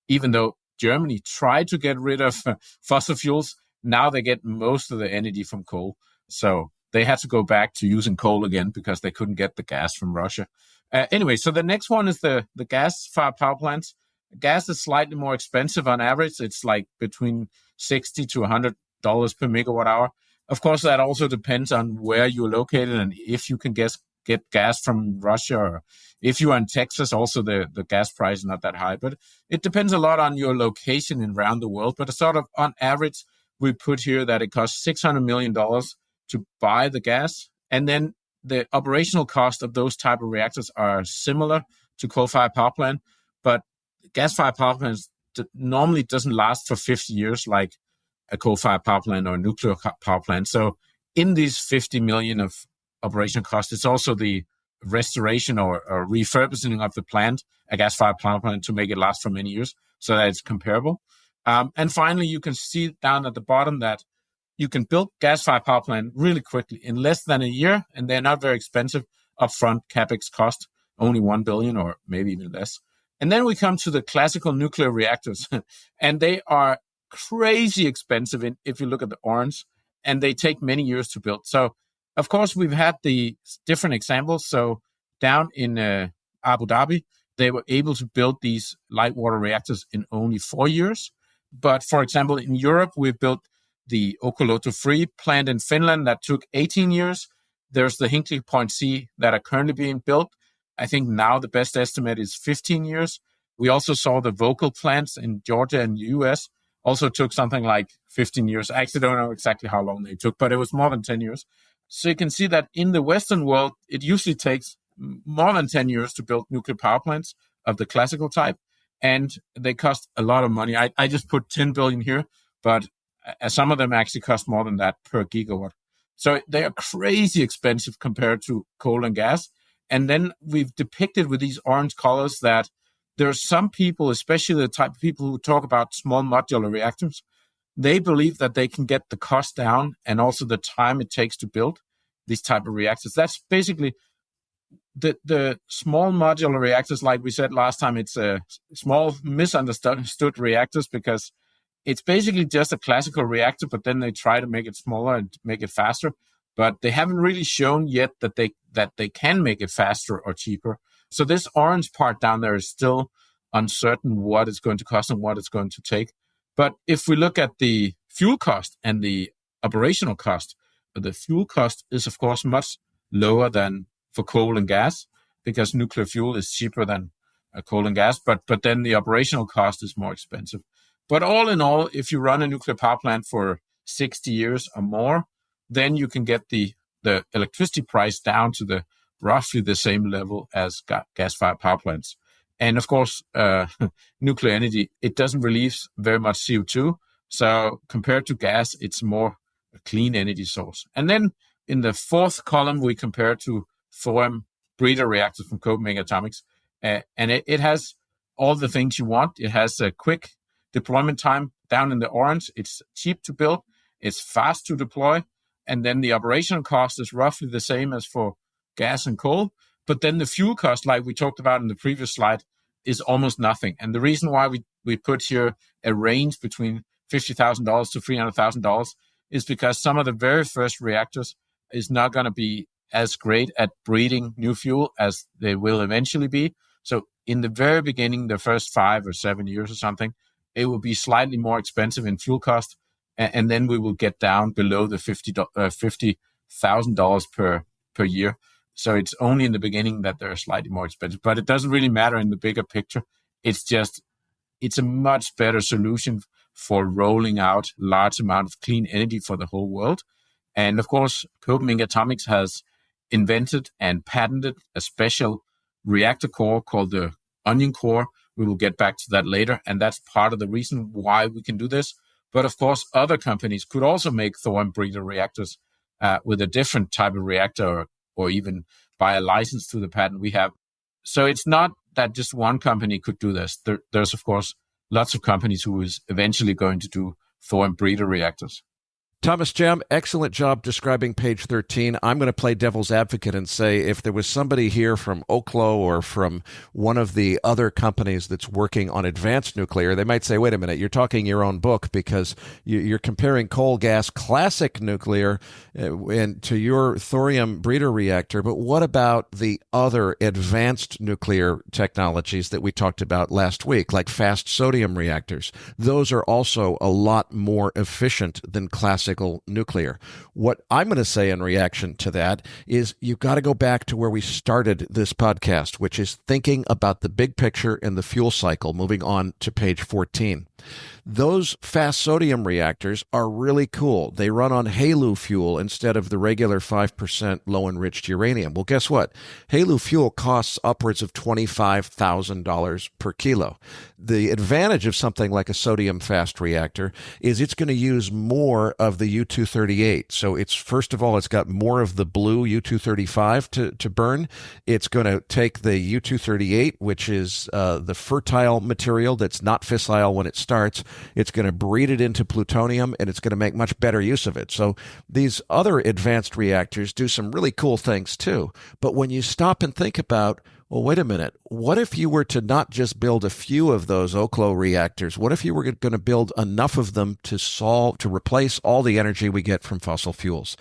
even though Germany tried to get rid of fossil fuels, now they get most of the energy from coal. So they had to go back to using coal again because they couldn't get the gas from Russia. Anyway, so the next one is the gas-fired power plants. Gas is slightly more expensive on average. It's like between $60 to $100 per megawatt hour. Of course, that also depends on where you're located and if you can get gas from Russia, or if you are in Texas, also the gas price is not that high. But it depends a lot on your location and around the world. But sort of on average, we put here that it costs $600 million to buy the gas. And then the operational cost of those type of reactors are similar to coal-fired power plant. But gas-fired power plants normally doesn't last for 50 years like a coal-fired power plant or a nuclear power plant. So in these 50 million of operational costs, it's also the restoration or refurbishing of the plant, a gas-fired power plant, to make it last for many years so that it's comparable. And finally, you can see down at the bottom that you can build gas-fired power plant really quickly in less than a year, and they're not very expensive upfront. CapEx cost only $1 billion or maybe even less. And then we come to the classical nuclear reactors, and they are crazy expensive if you look at the orange, and they take many years to build. So, of course, we've had the different examples. So down in Abu Dhabi, they were able to build these light water reactors in only 4 years. But for example, in Europe, we built the Olkiluoto 3 plant in Finland that took 18 years. There's the Hinkley Point C that are currently being built. I think now the best estimate is 15 years. We also saw the Vogtle plants in Georgia and the US also took something like 15 years. I actually don't know exactly how long they took, but it was more than 10 years. So you can see that in the Western world, it usually takes more than 10 years to build nuclear power plants of the classical type, and they cost a lot of money. I just put 10 billion here, but some of them actually cost more than that per gigawatt. So they are crazy expensive compared to coal and gas. And then we've depicted with these orange colors that there are some people, especially the type of people who talk about small modular reactors, they believe that they can get the cost down and also the time it takes to build these type of reactors. That's basically the small modular reactors. Like we said last time, it's a small misunderstood reactors because it's basically just a classical reactor, but then they try to make it smaller and make it faster. But they haven't really shown yet that they can make it faster or cheaper. So this orange part down there is still uncertain what it's going to cost and what it's going to take. But if we look at the fuel cost and the operational cost, the fuel cost is, of course, much lower than for coal and gas because nuclear fuel is cheaper than coal and gas. But then the operational cost is more expensive. But all in all, if you run a nuclear power plant for 60 years or more, then you can get the electricity price down to the roughly the same level as gas-fired power plants. And of course, nuclear energy, it doesn't release very much CO2. So compared to gas, it's more a clean energy source. And then in the fourth column, we compare to Thorium breeder reactors from Copenhagen Atomics. And it has all the things you want. It has a quick deployment time down in the orange. It's cheap to build. It's fast to deploy. and then the operational cost is roughly the same as for gas and coal. But then the fuel cost, like we talked about in the previous slide, is almost nothing. And the reason why we put here a range between $50,000 to $300,000 is because some of the very first reactors is not going to be as great at breeding new fuel as they will eventually be. So in the very beginning, the first 5 or 7 years or something, it will be slightly more expensive in fuel cost. And then we will get down below the $50,000 per year. So it's only in the beginning that they're slightly more expensive, but it doesn't really matter in the bigger picture. It's a much better solution for rolling out large amount of clean energy for the whole world. And of course, Copenhagen Atomics has invented and patented a special reactor core called the onion core. We will get back to that later. And that's part of the reason why we can do this. But of course, other companies could also make thorium breeder reactors with a different type of reactor or even buy a license to the patent we have. So it's not that just one company could do this. There's, of course, lots of companies who is eventually going to do thorium breeder reactors.
Thomas Jam, excellent job describing page 13. I'm going to play devil's advocate and say if there was somebody here from Oklo or from one of the other companies that's working on advanced nuclear, they might say, wait a minute, you're talking your own book because you're comparing coal gas classic nuclear and to your thorium breeder reactor. But what about the other advanced nuclear technologies that we talked about last week, like fast sodium reactors? Those are also a lot more efficient than classic nuclear. What I'm going to say in reaction to that is you've got to go back to where we started this podcast, which is thinking about the big picture in the fuel cycle, moving on to page 14. Those fast sodium reactors are really cool. They run on HALEU fuel instead of the regular 5% low-enriched uranium. Well, guess what? HALEU fuel costs upwards of $25,000 per kilo. The advantage of something like a sodium fast reactor is it's going to use more of the U-238. So it's, first of all, it's got more of the blue U-235 to burn. It's going to take the U-238, which is the fertile material that's not fissile when it starts. It's going to breed it into plutonium, and it's going to make much better use of it. So these other advanced reactors do some really cool things too. But when you stop and think about, well, wait a minute, what if you were to not just build a few of those Oklo reactors? What if you were going to build enough of them to replace all the energy we get from fossil fuels?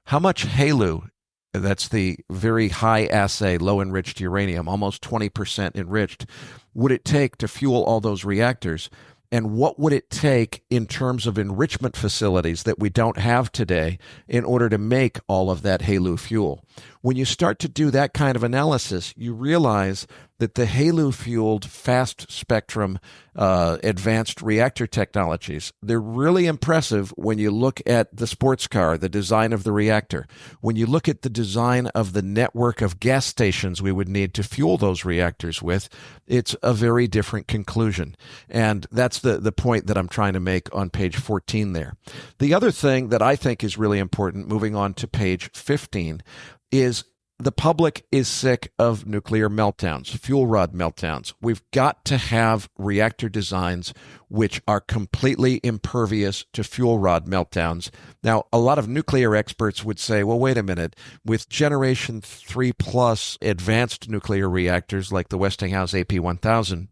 How much HALEU, that's the very high assay, low enriched uranium, almost 20% enriched, would it take to fuel all those reactors? And what would it take in terms of enrichment facilities that we don't have today in order to make all of that HALEU fuel? When you start to do that kind of analysis, you realize that the HALEU-fueled fast spectrum advanced reactor technologies, they're really impressive when you look at the sports car, the design of the reactor. When you look at the design of the network of gas stations we would need to fuel those reactors with, it's a very different conclusion. And that's the point that I'm trying to make on page 14 there. The other thing that I think is really important, moving on to page 15, is the public is sick of nuclear meltdowns, fuel rod meltdowns. We've got to have reactor designs which are completely impervious to fuel rod meltdowns. Now, a lot of nuclear experts would say, well, wait a minute, with Generation 3 plus advanced nuclear reactors like the Westinghouse AP1000,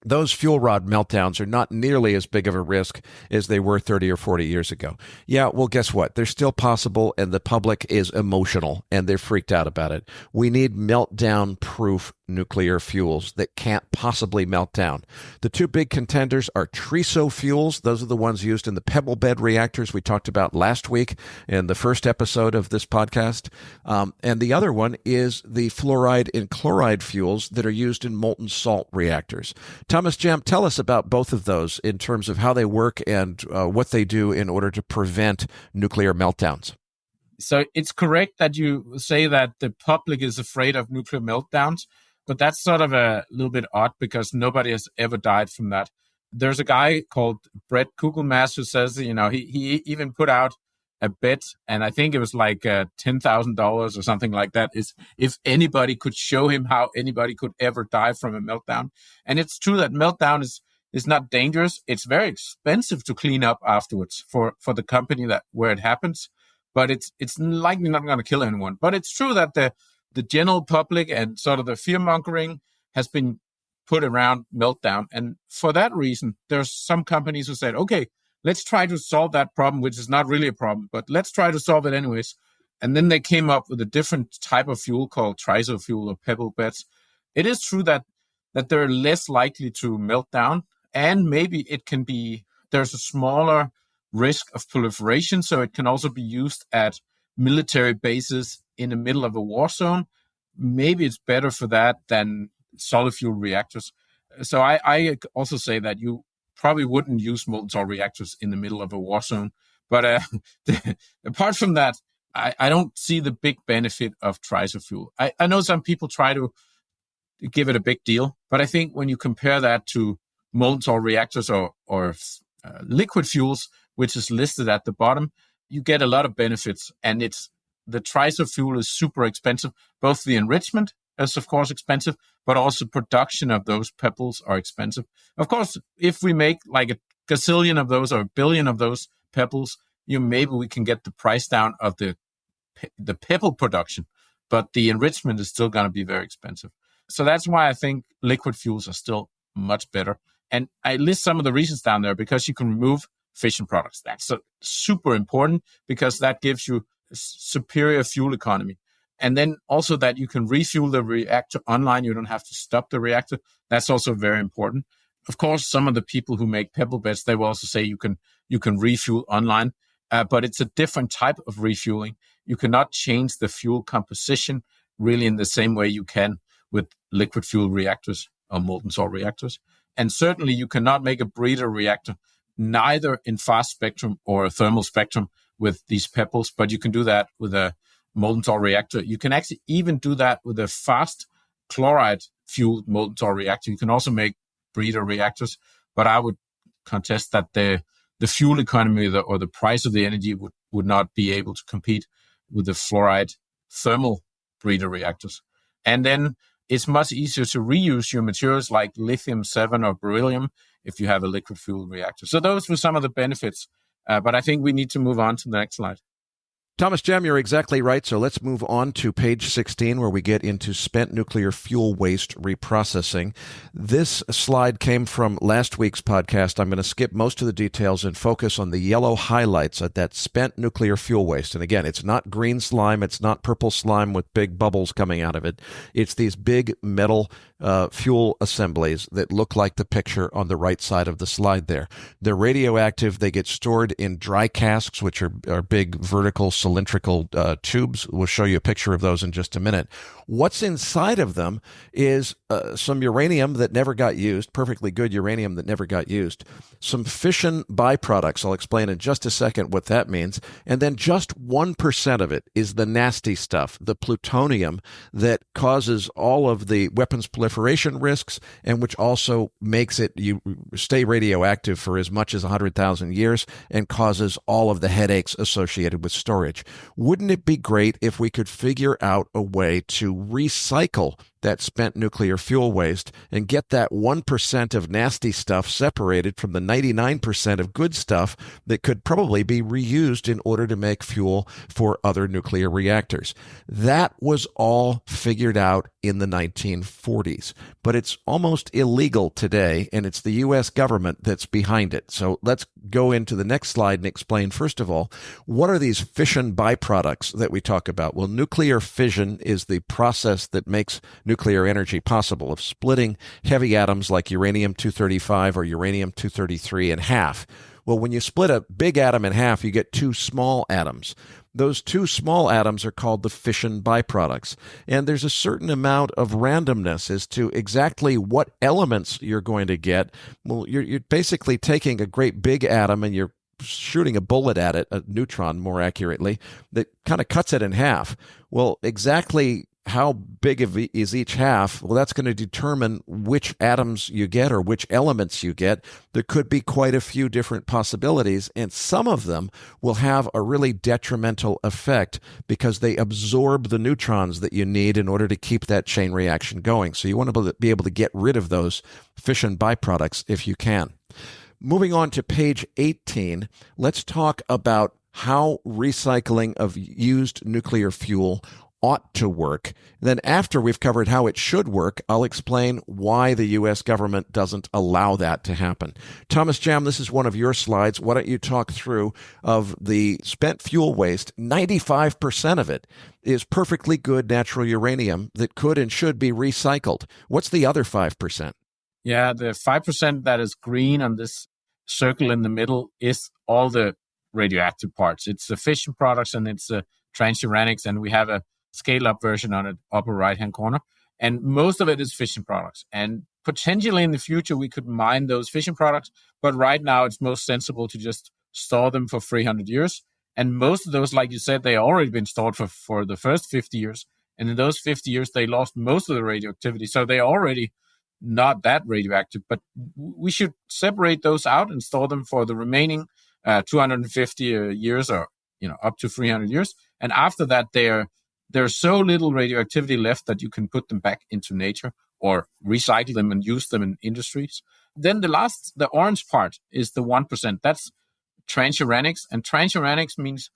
those fuel rod meltdowns are not nearly as big of a risk as they were 30 or 40 years ago. Yeah, well, guess what? They're still possible, and the public is emotional, and they're freaked out about it. We need meltdown-proof nuclear fuels that can't possibly melt down. The two big contenders are TRISO fuels. Those are the ones used in the pebble bed reactors we talked about last week in the first episode of this podcast. And the other one is the fluoride and chloride fuels that are used in molten salt reactors. Thomas Jam, tell us about both of those in terms of how they work and what they do in order to prevent nuclear meltdowns.
So it's correct that you say that the public is afraid of nuclear meltdowns, but that's sort of a little bit odd because nobody has ever died from that. There's a guy called Brett Kugelmass who says, he even put out a bet, and I think it was like $10,000 or something like that, is if anybody could show him how anybody could ever die from a meltdown. And it's true that meltdown is not dangerous. It's very expensive to clean up afterwards for the company where it happens. but it's likely not going to kill anyone. But it's true that the general public and sort of the fear mongering has been put around meltdown. And for that reason, there's some companies who said, okay, let's try to solve that problem, which is not really a problem, but let's try to solve it anyways. And then they came up with a different type of fuel called triso fuel or pebble beds. It is true that they're less likely to melt down, and maybe there's a smaller risk of proliferation, so it can also be used at military bases in the middle of a war zone. Maybe it's better for that than solid fuel reactors. So I also say that you probably wouldn't use molten salt reactors in the middle of a war zone. But apart from that, I don't see the big benefit of triso fuel. I know some people try to give it a big deal, but I think when you compare that to molten salt reactors or liquid fuels, which is listed at the bottom, you get a lot of benefits. And the triso fuel is super expensive. Both the enrichment is, of course, expensive, but also production of those pebbles are expensive. Of course, if we make like a gazillion of those or a billion of those pebbles, maybe we can get the price down of the pebble production, but the enrichment is still going to be very expensive. So that's why I think liquid fuels are still much better. And I list some of the reasons down there because you can remove fission products. That's super important because that gives you superior fuel economy. And then also that you can refuel the reactor online. You don't have to stop the reactor. That's also very important. Of course, some of the people who make pebble beds, they will also say you can refuel online, but it's a different type of refueling. You cannot change the fuel composition really in the same way you can with liquid fuel reactors or molten salt reactors. And certainly you cannot make a breeder reactor, neither in fast spectrum or thermal spectrum with these pebbles, but you can do that with a molten salt reactor. You can actually even do that with a fast chloride fueled molten salt reactor. You can also make breeder reactors, but I would contest that the fuel economy or the price of the energy would not be able to compete with the fluoride thermal breeder reactors. And then it's much easier to reuse your materials like lithium-7 or beryllium if you have a liquid fuel reactor. So those were some of the benefits, but I think we need to move on to the next slide.
Thomas Jam, you're exactly right. So let's move on to page 16, where we get into spent nuclear fuel waste reprocessing. This slide came from last week's podcast. I'm going to skip most of the details and focus on the yellow highlights at that spent nuclear fuel waste. And again, it's not green slime. It's not purple slime with big bubbles coming out of it. It's these big metal fuel assemblies that look like the picture on the right side of the slide there. They're radioactive. They get stored in dry casks, which are big vertical cylindrical tubes. We'll show you a picture of those in just a minute. What's inside of them is some uranium that never got used, perfectly good uranium that never got used, some fission byproducts. I'll explain in just a second what that means. And then just 1% of it is the nasty stuff, the plutonium that causes all of the weapons proliferation risks and which also makes it you stay radioactive for as much as 100,000 years and causes all of the headaches associated with storage. Wouldn't it be great if we could figure out a way to recycle that spent nuclear fuel waste and get that 1% of nasty stuff separated from the 99% of good stuff that could probably be reused in order to make fuel for other nuclear reactors? That was all figured out in the 1940s, but it's almost illegal today, and it's the U.S. government that's behind it. So let's go into the next slide and explain, first of all, what are these fission byproducts that we talk about? Well, nuclear fission is the process that makes nuclear energy possible, of splitting heavy atoms like uranium-235 or uranium-233 in half. Well, when you split a big atom in half, you get two small atoms. Those two small atoms are called the fission byproducts. And there's a certain amount of randomness as to exactly what elements you're going to get. Well, you're basically taking a great big atom and you're shooting a bullet at it, a neutron more accurately, that kind of cuts it in half. Well, exactly how big is each half? Well, that's going to determine which atoms you get or which elements you get. There could be quite a few different possibilities, and some of them will have a really detrimental effect because they absorb the neutrons that you need in order to keep that chain reaction going. So you want to be able to get rid of those fission byproducts if you can. Moving on to page 18, let's talk about how recycling of used nuclear fuel ought to work. Then after we've covered how it should work, I'll explain why the U.S. government doesn't allow that to happen. Thomas Jam, this is one of your slides. Why don't you talk through of the spent fuel waste? 95% of it is perfectly good natural uranium that could and should be recycled. What's the other 5%?
Yeah, the 5% that is green on this circle in the middle is all the radioactive parts. It's the fission products and it's the transuranics, and we have a scale-up version on the upper right-hand corner. And most of it is fission products. And potentially in the future, we could mine those fission products. But right now, it's most sensible to just store them for 300 years. And most of those, like you said, they already been stored for the first 50 years. And in those 50 years, they lost most of the radioactivity. So they're already not that radioactive. But we should separate those out and store them for the remaining 250 years, or up to 300 years. And after that, there's so little radioactivity left that you can put them back into nature or recycle them and use them in industries. Then the orange part is the 1%. That's transuranics. And transuranics means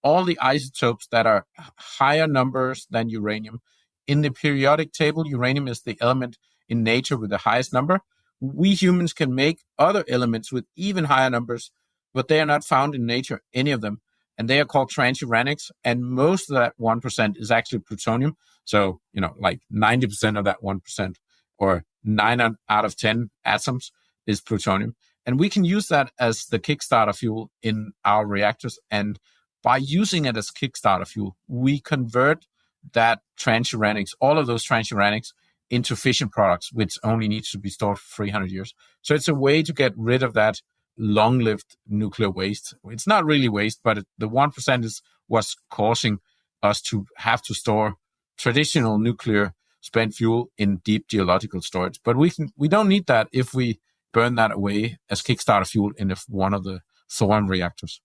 all the isotopes that are higher numbers than uranium. In the periodic table, uranium is the element in nature with the highest number. We humans can make other elements with even higher numbers, but they are not found in nature, any of them. And they are called transuranics. And most of that 1% is actually plutonium. So, like 90% of that 1%, or 9 out of 10 atoms is plutonium. And we can use that as the Kickstarter fuel in our reactors. And by using it as Kickstarter fuel, we convert that transuranics, all of those transuranics, into fission products, which only needs to be stored for 300 years. So it's a way to get rid of that long-lived nuclear waste. It's not really waste, but the 1% is what's causing us to have to store traditional nuclear spent fuel in deep geological storage. But we don't need that if we burn that away as Kickstarter fuel in one of the thorium reactors.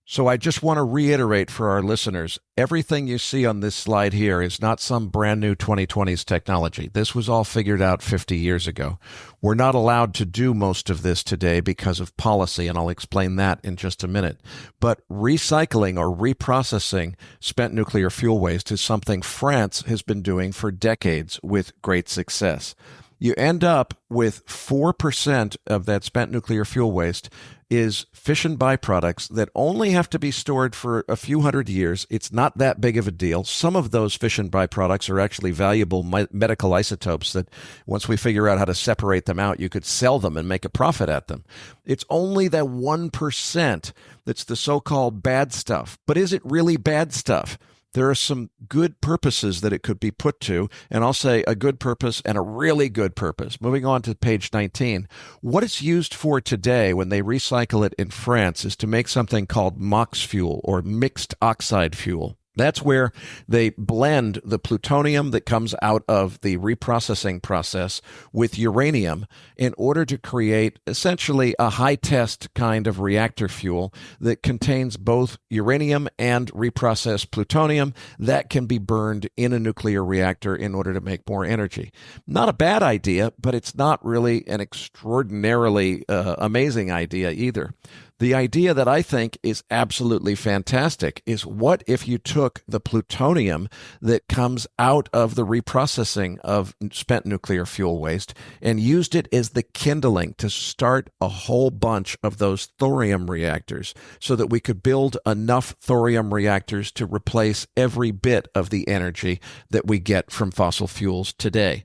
So I just want to reiterate for our listeners, everything you see on this slide here is not some brand new 2020s technology. This was all figured out 50 years ago. We're not allowed to do most of this today because of policy, and I'll explain that in just a minute. But recycling or reprocessing spent nuclear fuel waste is something France has been doing for decades with great success. You end up with 4% of that spent nuclear fuel waste is fission byproducts that only have to be stored for a few hundred years. It's not that big of a deal. Some of those fission byproducts are actually valuable medical isotopes that once we figure out how to separate them out, you could sell them and make a profit at them. It's only that 1% that's the so-called bad stuff. But is it really bad stuff? There are some good purposes that it could be put to, and I'll say a good purpose and a really good purpose. Moving on to page 19, what it's used for today when they recycle it in France is to make something called MOX fuel, or mixed oxide fuel. That's where they blend the plutonium that comes out of the reprocessing process with uranium in order to create essentially a high-test kind of reactor fuel that contains both uranium and reprocessed plutonium that can be burned in a nuclear reactor in order to make more energy. Not a bad idea, but it's not really an extraordinarily amazing idea either. The idea that I think is absolutely fantastic is, what if you took the plutonium that comes out of the reprocessing of spent nuclear fuel waste and used it as the kindling to start a whole bunch of those thorium reactors so that we could build enough thorium reactors to replace every bit of the energy that we get from fossil fuels today?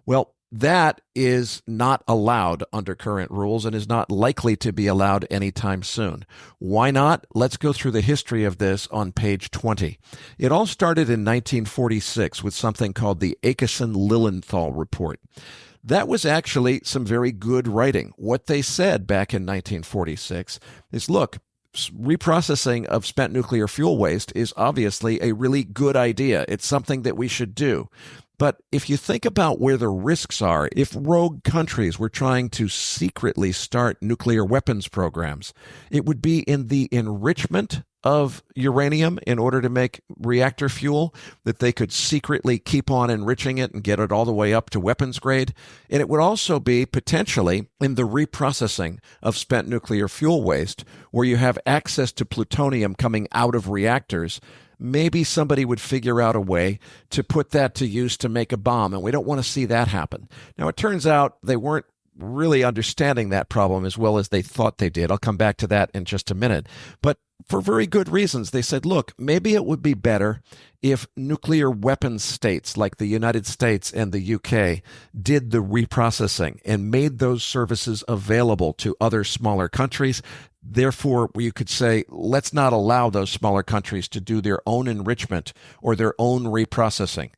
Well, that is not allowed under current rules and is not likely to be allowed anytime soon. Why not? Let's go through the history of this on page 20. It all started in 1946 with something called the Acheson-Lilienthal Report. That was actually some very good writing. What they said back in 1946 is, look, reprocessing of spent nuclear fuel waste is obviously a really good idea. It's something that we should do. But if you think about where the risks are, if rogue countries were trying to secretly start nuclear weapons programs, it would be in the enrichment of uranium in order to make reactor fuel, that they could secretly keep on enriching it and get it all the way up to weapons grade. And it would also be potentially in the reprocessing of spent nuclear fuel waste, where you have access to plutonium coming out of reactors. Maybe somebody would figure out a way to put that to use to make a bomb, and we don't want to see that happen. Now, it turns out they weren't really understanding that problem as well as they thought they did. I'll come back to that in just a minute. But for very good reasons, they said, look, maybe it would be better if nuclear weapons states like the United States and the UK did the reprocessing and made those services available to other smaller countries. Therefore, you could say, let's not allow those smaller countries to do their own enrichment or their own reprocessing.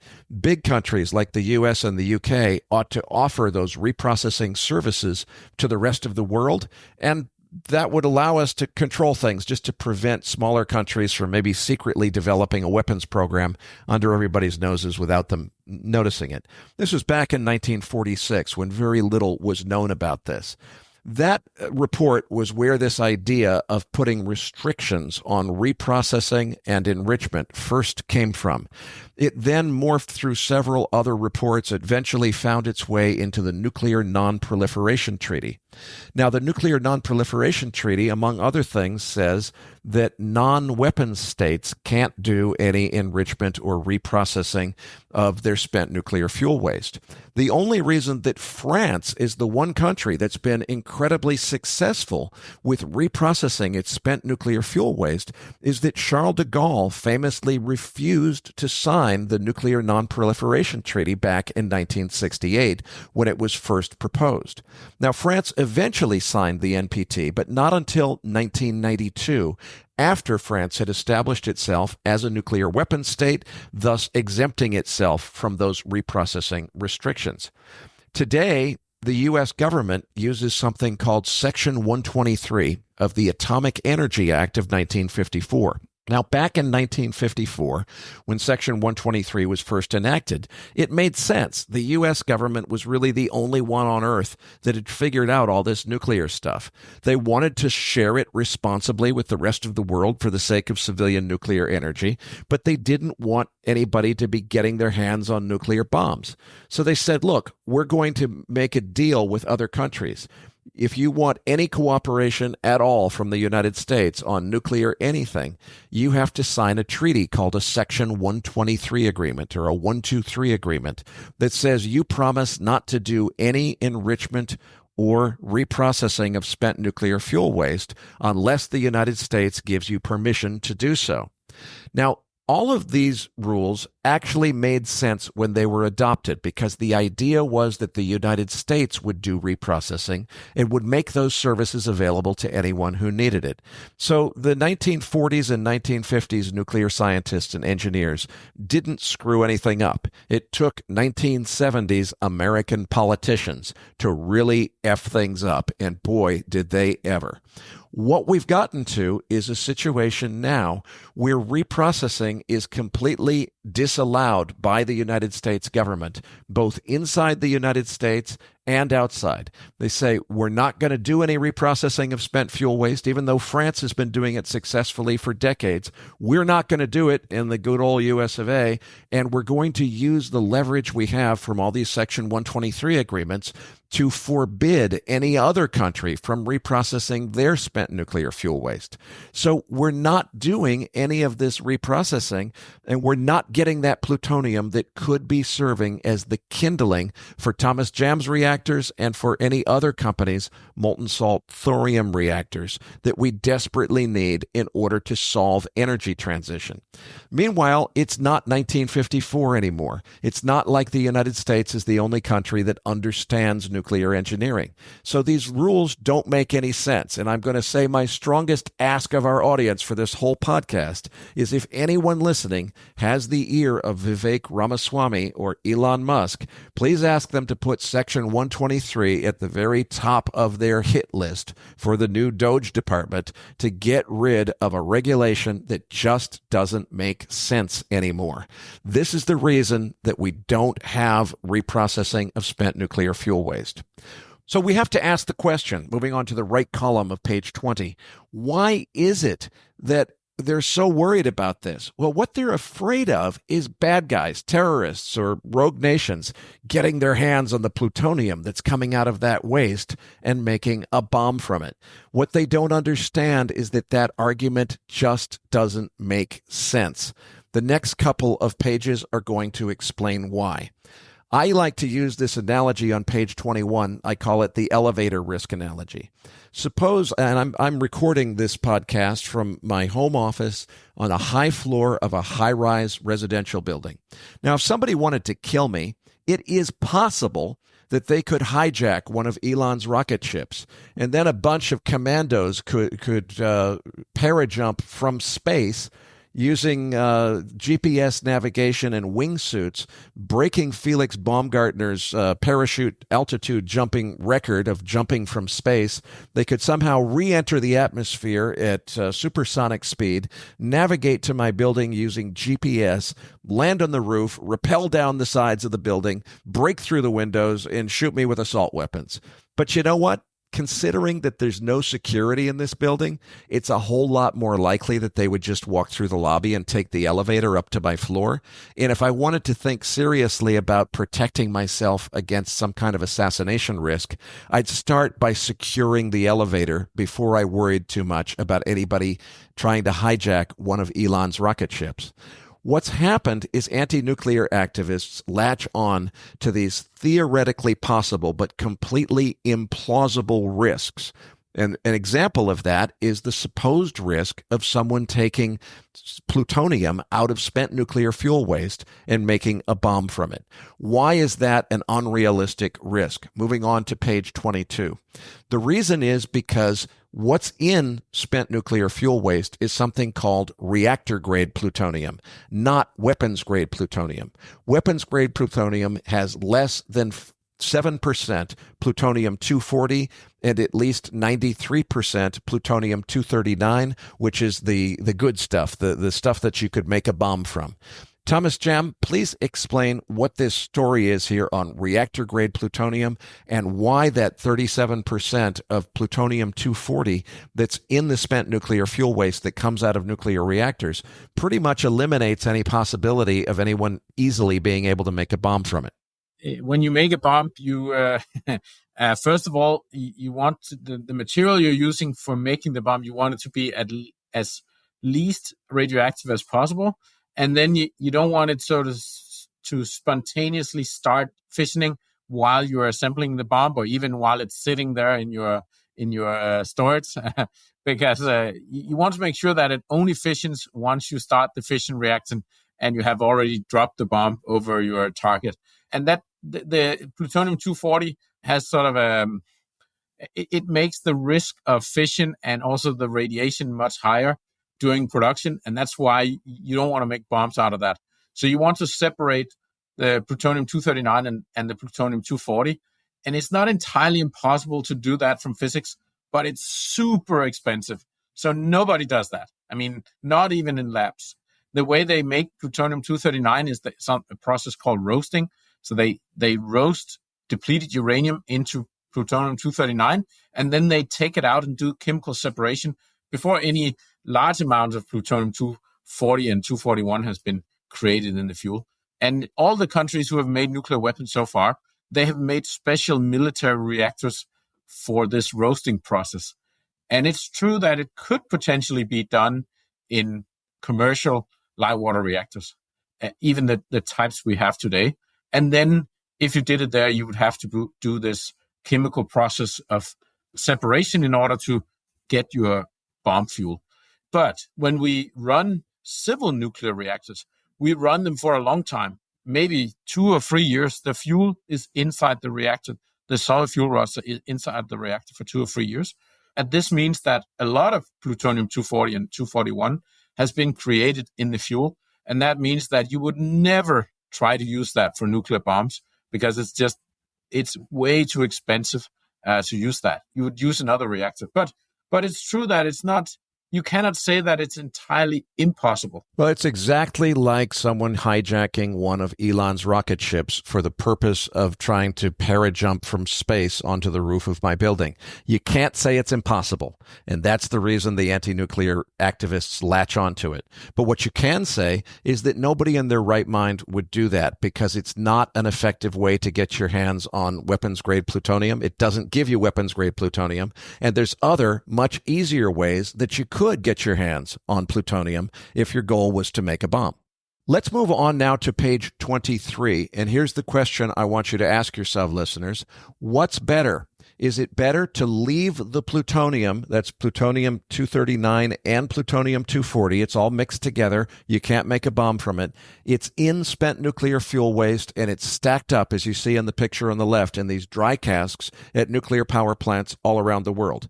Big countries like the US and the UK ought to offer those reprocessing services to the rest of the world, and that would allow us to control things, just to prevent smaller countries from maybe secretly developing a weapons program under everybody's noses without them noticing it. This was back in 1946 when very little was known about this. That report was where this idea of putting restrictions on reprocessing and enrichment first came from. It then morphed through several other reports, eventually found its way into the Nuclear Non-Proliferation Treaty. Now, the Nuclear Non-Proliferation Treaty, among other things, says that non-weapons states can't do any enrichment or reprocessing of their spent nuclear fuel waste. The only reason that France is the one country that's been incredibly successful with reprocessing its spent nuclear fuel waste is that Charles de Gaulle famously refused to sign the Nuclear Non-Proliferation Treaty back in 1968 when it was first proposed. Now, France eventually signed the NPT, but not until 1992, after France had established itself as a nuclear weapons state, thus exempting itself from those reprocessing restrictions. Today, the U.S. government uses something called Section 123 of the Atomic Energy Act of 1954. Now, back in 1954, when Section 123 was first enacted, it made sense. The U.S. government was really the only one on Earth that had figured out all this nuclear stuff. They wanted to share it responsibly with the rest of the world for the sake of civilian nuclear energy, but they didn't want anybody to be getting their hands on nuclear bombs. So they said, look, we're going to make a deal with other countries. If you want any cooperation at all from the United States on nuclear anything, you have to sign a treaty called a Section 123 agreement or a 123 agreement that says you promise not to do any enrichment or reprocessing of spent nuclear fuel waste unless the United States gives you permission to do so. Now, all of these rules actually made sense when they were adopted because the idea was that the United States would do reprocessing and would make those services available to anyone who needed it. So the 1940s and 1950s nuclear scientists and engineers didn't screw anything up. It took 1970s American politicians to really F things up, and boy, did they ever. What we've gotten to is a situation now where reprocessing is completely disallowed by the United States government, both inside the United States and outside. They say, we're not going to do any reprocessing of spent fuel waste, even though France has been doing it successfully for decades. We're not going to do it in the good old US of A, and we're going to use the leverage we have from all these Section 123 agreements to forbid any other country from reprocessing their spent nuclear fuel waste. So we're not doing any of this reprocessing, and we're not getting that plutonium that could be serving as the kindling for Thomas Jam's reactors and for any other company's molten salt thorium reactors that we desperately need in order to solve energy transition. Meanwhile, it's not 1954 anymore. It's not like the United States is the only country that understands nuclear engineering. So these rules don't make any sense. And I'm going to say my strongest ask of our audience for this whole podcast is if anyone listening has the ear of Vivek Ramaswamy or Elon Musk, please ask them to put Section 123 at the very top of their hit list for the new DOGE department to get rid of a regulation that just doesn't make sense anymore. This is the reason that we don't have reprocessing of spent nuclear fuel waste. So we have to ask the question, moving on to the right column of page 20, why is it that they're so worried about this? Well, what they're afraid of is bad guys, terrorists, or rogue nations getting their hands on the plutonium that's coming out of that waste and making a bomb from it. What they don't understand is that argument just doesn't make sense. The next couple of pages are going to explain why. I like to use this analogy on page 21. I call it the elevator risk analogy. Suppose, and I'm recording this podcast from my home office on a high floor of a high-rise residential building. Now, if somebody wanted to kill me, it is possible that they could hijack one of Elon's rocket ships, and then a bunch of commandos could parajump from space using GPS navigation and wingsuits, breaking Felix Baumgartner's parachute altitude jumping record of jumping from space. They could somehow re-enter the atmosphere at supersonic speed, navigate to my building using GPS, land on the roof, rappel down the sides of the building, break through the windows, and shoot me with assault weapons. But you know what? Considering that there's no security in this building, it's a whole lot more likely that they would just walk through the lobby and take the elevator up to my floor. And if I wanted to think seriously about protecting myself against some kind of assassination risk, I'd start by securing the elevator before I worried too much about anybody trying to hijack one of Elon's rocket ships. What's happened is anti-nuclear activists latch on to these theoretically possible but completely implausible risks. And an example of that is the supposed risk of someone taking plutonium out of spent nuclear fuel waste and making a bomb from it. Why is that an unrealistic risk? Moving on to page 22. The reason is because what's in spent nuclear fuel waste is something called reactor-grade plutonium, not weapons-grade plutonium. Weapons-grade plutonium has less than 7% plutonium-240 and at least 93% plutonium-239, which is the good stuff, the stuff that you could make a bomb from. Thomas Jam, please explain what this story is here on reactor-grade plutonium and why that 37% of plutonium-240 that's in the spent nuclear fuel waste that comes out of nuclear reactors pretty much eliminates any possibility of anyone easily being able to make a bomb from it.
When you make a bomb, you first of all, you want the material you're using for making the bomb, you want it to be as least radioactive as possible. And then you don't want it to spontaneously start fissioning while you're assembling the bomb, or even while it's sitting there in your storage, because you want to make sure that it only fissions once you start the fission reaction and you have already dropped the bomb over your target. And that the plutonium-240 has sort of it makes the risk of fission and also the radiation much higher during production, and that's why you don't want to make bombs out of that. So you want to separate the plutonium-239 and the plutonium-240, and it's not entirely impossible to do that from physics, but it's super expensive. So nobody does that. I mean, not even in labs. The way they make plutonium-239 is a process called roasting. So they roast depleted uranium into plutonium-239, and then they take it out and do chemical separation before any large amount of plutonium-240 and 241 has been created in the fuel. And all the countries who have made nuclear weapons so far, they have made special military reactors for this roasting process. And it's true that it could potentially be done in commercial light water reactors, even the types we have today. And then if you did it there, you would have to do this chemical process of separation in order to get your bomb fuel. But when we run civil nuclear reactors, we run them for a long time, maybe 2 or 3 years. The fuel is inside the reactor. The solid fuel rods are inside the reactor for 2 or 3 years. And this means that a lot of plutonium-240 and 241 has been created in the fuel. And that means that you would never try to use that for nuclear bombs because it's way too expensive to use that. You would use another reactor. But it's true that it's not you cannot say that it's entirely impossible.
Well, it's exactly like someone hijacking one of Elon's rocket ships for the purpose of trying to parajump from space onto the roof of my building. You can't say it's impossible, and that's the reason the anti-nuclear activists latch onto it. But what you can say is that nobody in their right mind would do that because it's not an effective way to get your hands on weapons-grade plutonium. It doesn't give you weapons-grade plutonium, and there's other, much easier ways that you could get your hands on plutonium if your goal was to make a bomb. Let's move on now to page 23. And here's the question I want you to ask yourself, listeners. What's better? Is it better to leave the plutonium, that's plutonium-239 and plutonium-240, it's all mixed together, you can't make a bomb from it, it's in spent nuclear fuel waste, and it's stacked up, as you see in the picture on the left, in these dry casks at nuclear power plants all around the world.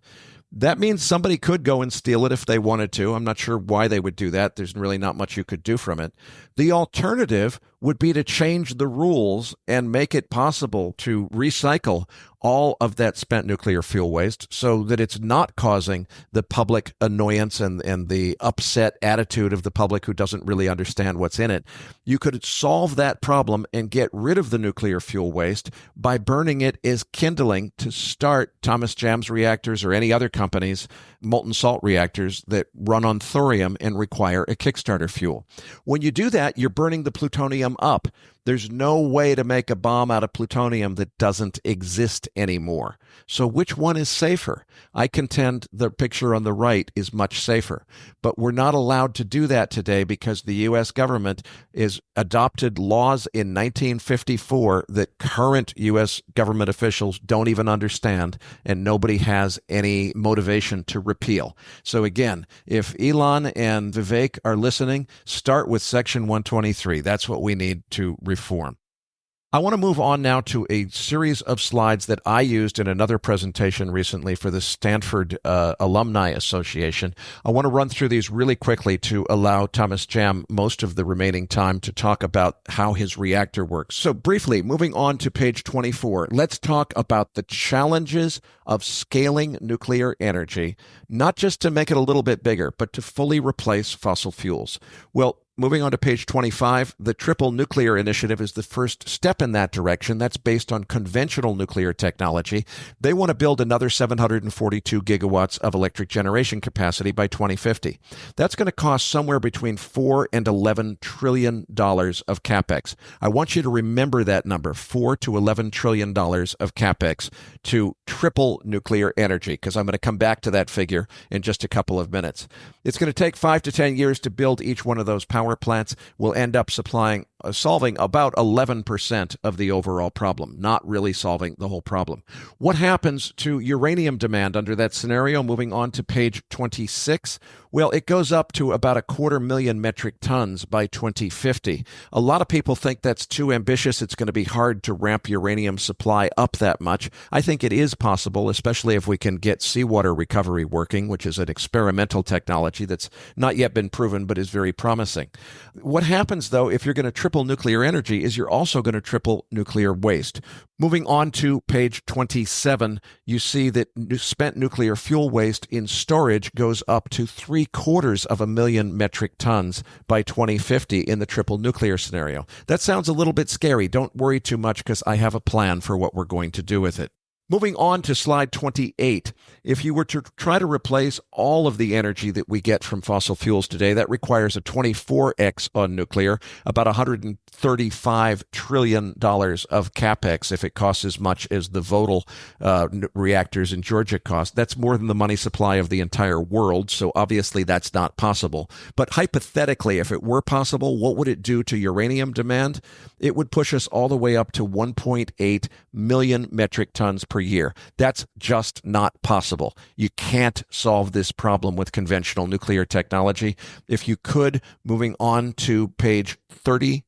That means somebody could go and steal it if they wanted to. I'm not sure why they would do that. There's really not much you could do from it. The alternative would be to change the rules and make it possible to recycle all of that spent nuclear fuel waste so that it's not causing the public annoyance and the upset attitude of the public who doesn't really understand what's in it. You could solve that problem and get rid of the nuclear fuel waste by burning it as kindling to start Thomas Jam's reactors or any other company's molten salt reactors that run on thorium and require a Kickstarter fuel. When you do that, you're burning the plutonium up. There's no way to make a bomb out of plutonium that doesn't exist anymore. So which one is safer? I contend the picture on the right is much safer. But we're not allowed to do that today because the U.S. government has adopted laws in 1954 that current U.S. government officials don't even understand, and nobody has any motivation to repeal. So again, if Elon and Vivek are listening, start with Section 123. That's what we need to reform. I want to move on now to a series of slides that I used in another presentation recently for the Stanford Alumni Association. I want to run through these really quickly to allow Thomas Jam most of the remaining time to talk about how his reactor works. So briefly, moving on to page 24, let's talk about the challenges of scaling nuclear energy, not just to make it a little bit bigger, but to fully replace fossil fuels. Well, moving on to page 25, the Triple Nuclear Initiative is the first step in that direction. That's based on conventional nuclear technology. They want to build another 742 gigawatts of electric generation capacity by 2050. That's going to cost somewhere between $4 and $11 trillion of capex. I want you to remember that number, $4 to $11 trillion of capex to triple nuclear energy, because I'm going to come back to that figure in just a couple of minutes. It's going to take 5 to 10 years to build each one of those power plants. Will end up solving about 11% of the overall problem, not really solving the whole problem. What happens to uranium demand under that scenario? Moving on to page 26. Well, it goes up to about 250,000 metric tons by 2050. A lot of people think that's too ambitious. It's going to be hard to ramp uranium supply up that much. I think it is possible, especially if we can get seawater recovery working, which is an experimental technology that's not yet been proven but is very promising. What happens, though, if you're going to triple nuclear energy is you're also going to triple nuclear waste. Moving on to page 27, you see that spent nuclear fuel waste in storage goes up to 750,000 metric tons by 2050 in the triple nuclear scenario. That sounds a little bit scary. Don't worry too much because I have a plan for what we're going to do with it. Moving on to slide 28, if you were to try to replace all of the energy that we get from fossil fuels today, that requires a 24x on nuclear, about $135 trillion of capex if it costs as much as the Vogtle reactors in Georgia cost. That's more than the money supply of the entire world, so obviously that's not possible. But hypothetically, if it were possible, what would it do to uranium demand? It would push us all the way up to 1.8 million metric tons per year. That's just not possible. You can't solve this problem with conventional nuclear technology. If you could, moving on to page 30,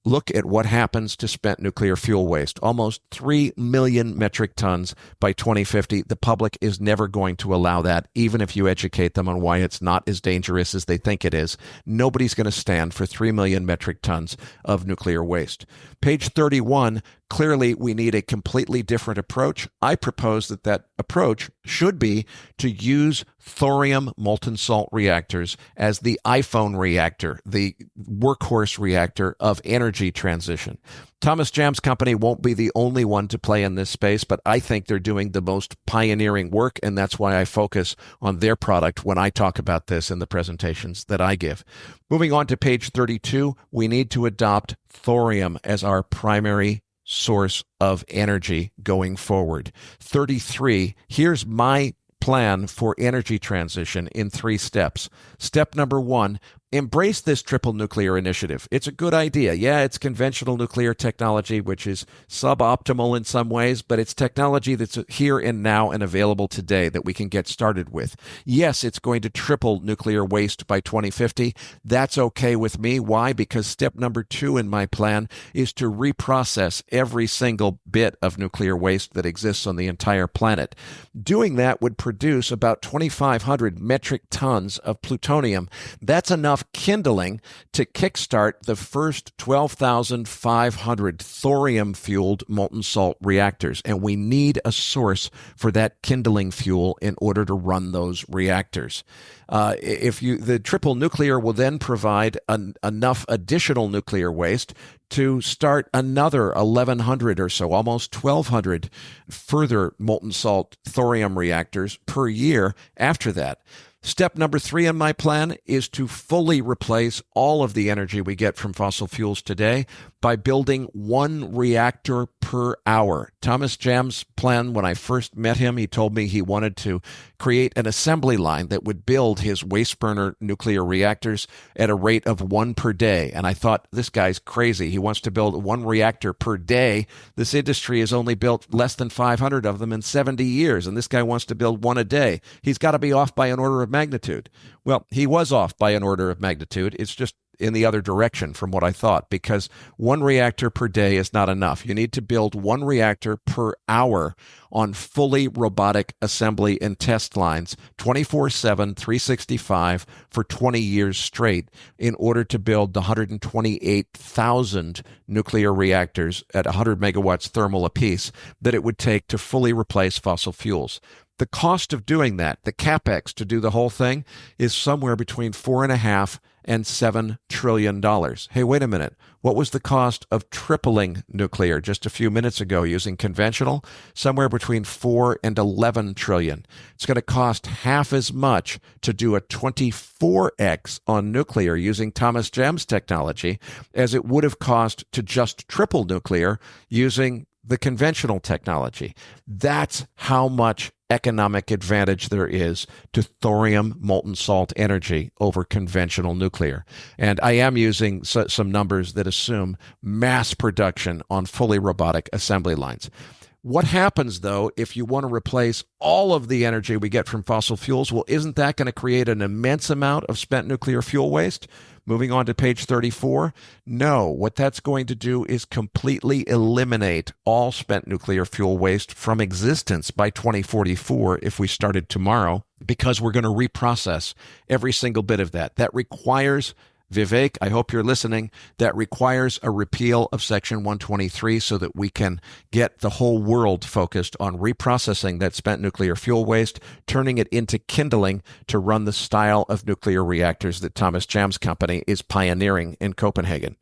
look at what happens to spent nuclear fuel waste. Almost 3 million metric tons by 2050. The public is never going to allow that, even if you educate them on why it's not as dangerous as they think it is. Nobody's going to stand for 3 million metric tons of nuclear waste. Page 31, Clearly, we need a completely different approach. I propose that that approach should be to use thorium molten salt reactors as the iPhone reactor, the workhorse reactor of energy transition. Thomas Jam's company won't be the only one to play in this space, but I think they're doing the most pioneering work, and that's why I focus on their product when I talk about this in the presentations that I give. Moving on to page 32, we need to adopt thorium as our primary source of energy going forward. 33, here's my plan for energy transition in 3 steps. Step number 1, embrace this triple nuclear initiative. It's a good idea. Yeah, it's conventional nuclear technology, which is suboptimal in some ways, but it's technology that's here and now and available today that we can get started with. Yes, it's going to triple nuclear waste by 2050. That's okay with me. Why? Because step number 2 in my plan is to reprocess every single bit of nuclear waste that exists on the entire planet. Doing that would produce about 2,500 metric tons of plutonium. That's enough kindling to kickstart the first 12,500 thorium-fueled molten salt reactors, and we need a source for that kindling fuel in order to run those reactors. The triple nuclear will then provide enough additional nuclear waste to start another 1,100 or so, almost 1,200 further molten salt thorium reactors per year after that. Step number 3 in my plan is to fully replace all of the energy we get from fossil fuels today by building 1 reactor per hour. Thomas Jam's plan, when I first met him, he told me he wanted to create an assembly line that would build his waste burner nuclear reactors at a rate of 1 per day. And I thought, this guy's crazy. He wants to build 1 reactor per day. This industry has only built less than 500 of them in 70 years, and this guy wants to build 1 a day. He's got to be off by an order of magnitude. Well, he was off by an order of magnitude. It's just in the other direction from what I thought, because 1 reactor per day is not enough. You need to build 1 reactor per hour on fully robotic assembly and test lines, 24/7, 365 for 20 years straight, in order to build the 128,000 nuclear reactors at 100 megawatts thermal apiece that it would take to fully replace fossil fuels. The cost of doing that, the capex to do the whole thing, is somewhere between $4.5 and $7 trillion. Hey, wait a minute. What was the cost of tripling nuclear just a few minutes ago using conventional? Somewhere between 4 and 11 trillion. It's going to cost half as much to do a 24x on nuclear using Thomas Jam's technology as it would have cost to just triple nuclear using the conventional technology. That's how much economic advantage there is to thorium molten salt energy over conventional nuclear. And I am using some numbers that assume mass production on fully robotic assembly lines. What happens, though, if you want to replace all of the energy we get from fossil fuels? Well, isn't that going to create an immense amount of spent nuclear fuel waste? Moving on to page 34. No, what that's going to do is completely eliminate all spent nuclear fuel waste from existence by 2044 if we started tomorrow, because we're going to reprocess every single bit of that. That requires, Vivek, I hope you're listening, that requires a repeal of Section 123 so that we can get the whole world focused on reprocessing that spent nuclear fuel waste, turning it into kindling to run the style of nuclear reactors that Thomas Jam's company is pioneering in Copenhagen.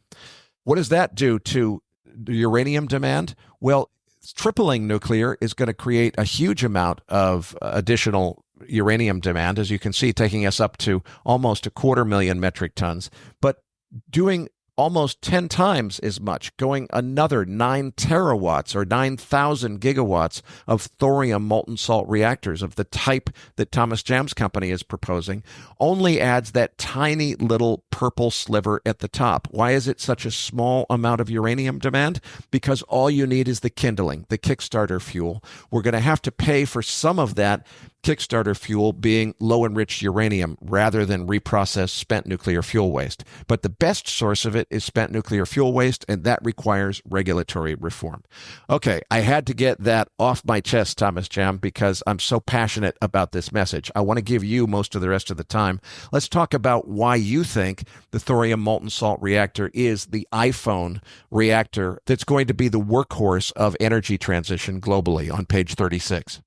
What does that do to the uranium demand? Well, tripling nuclear is going to create a huge amount of additional uranium demand, as you can see, taking us up to almost 250,000 metric tons, but doing almost 10 times as much, going another 9 terawatts or 9,000 gigawatts of thorium molten salt reactors of the type that Thomas Jam's company is proposing, only adds that tiny little purple sliver at the top. Why is it such a small amount of uranium demand? Because all you need is the kindling, the Kickstarter fuel. We're going to have to pay for some of that Kickstarter fuel being low-enriched uranium rather than reprocessed spent nuclear fuel waste. But the best source of it is spent nuclear fuel waste, and that requires regulatory reform. Okay, I had to get that off my chest, Thomas Jam, because I'm so passionate about this message. I want to give you most of the rest of the time. Let's talk about why you think the thorium molten salt reactor is the iPhone reactor that's going to be the workhorse of energy transition globally on page 36.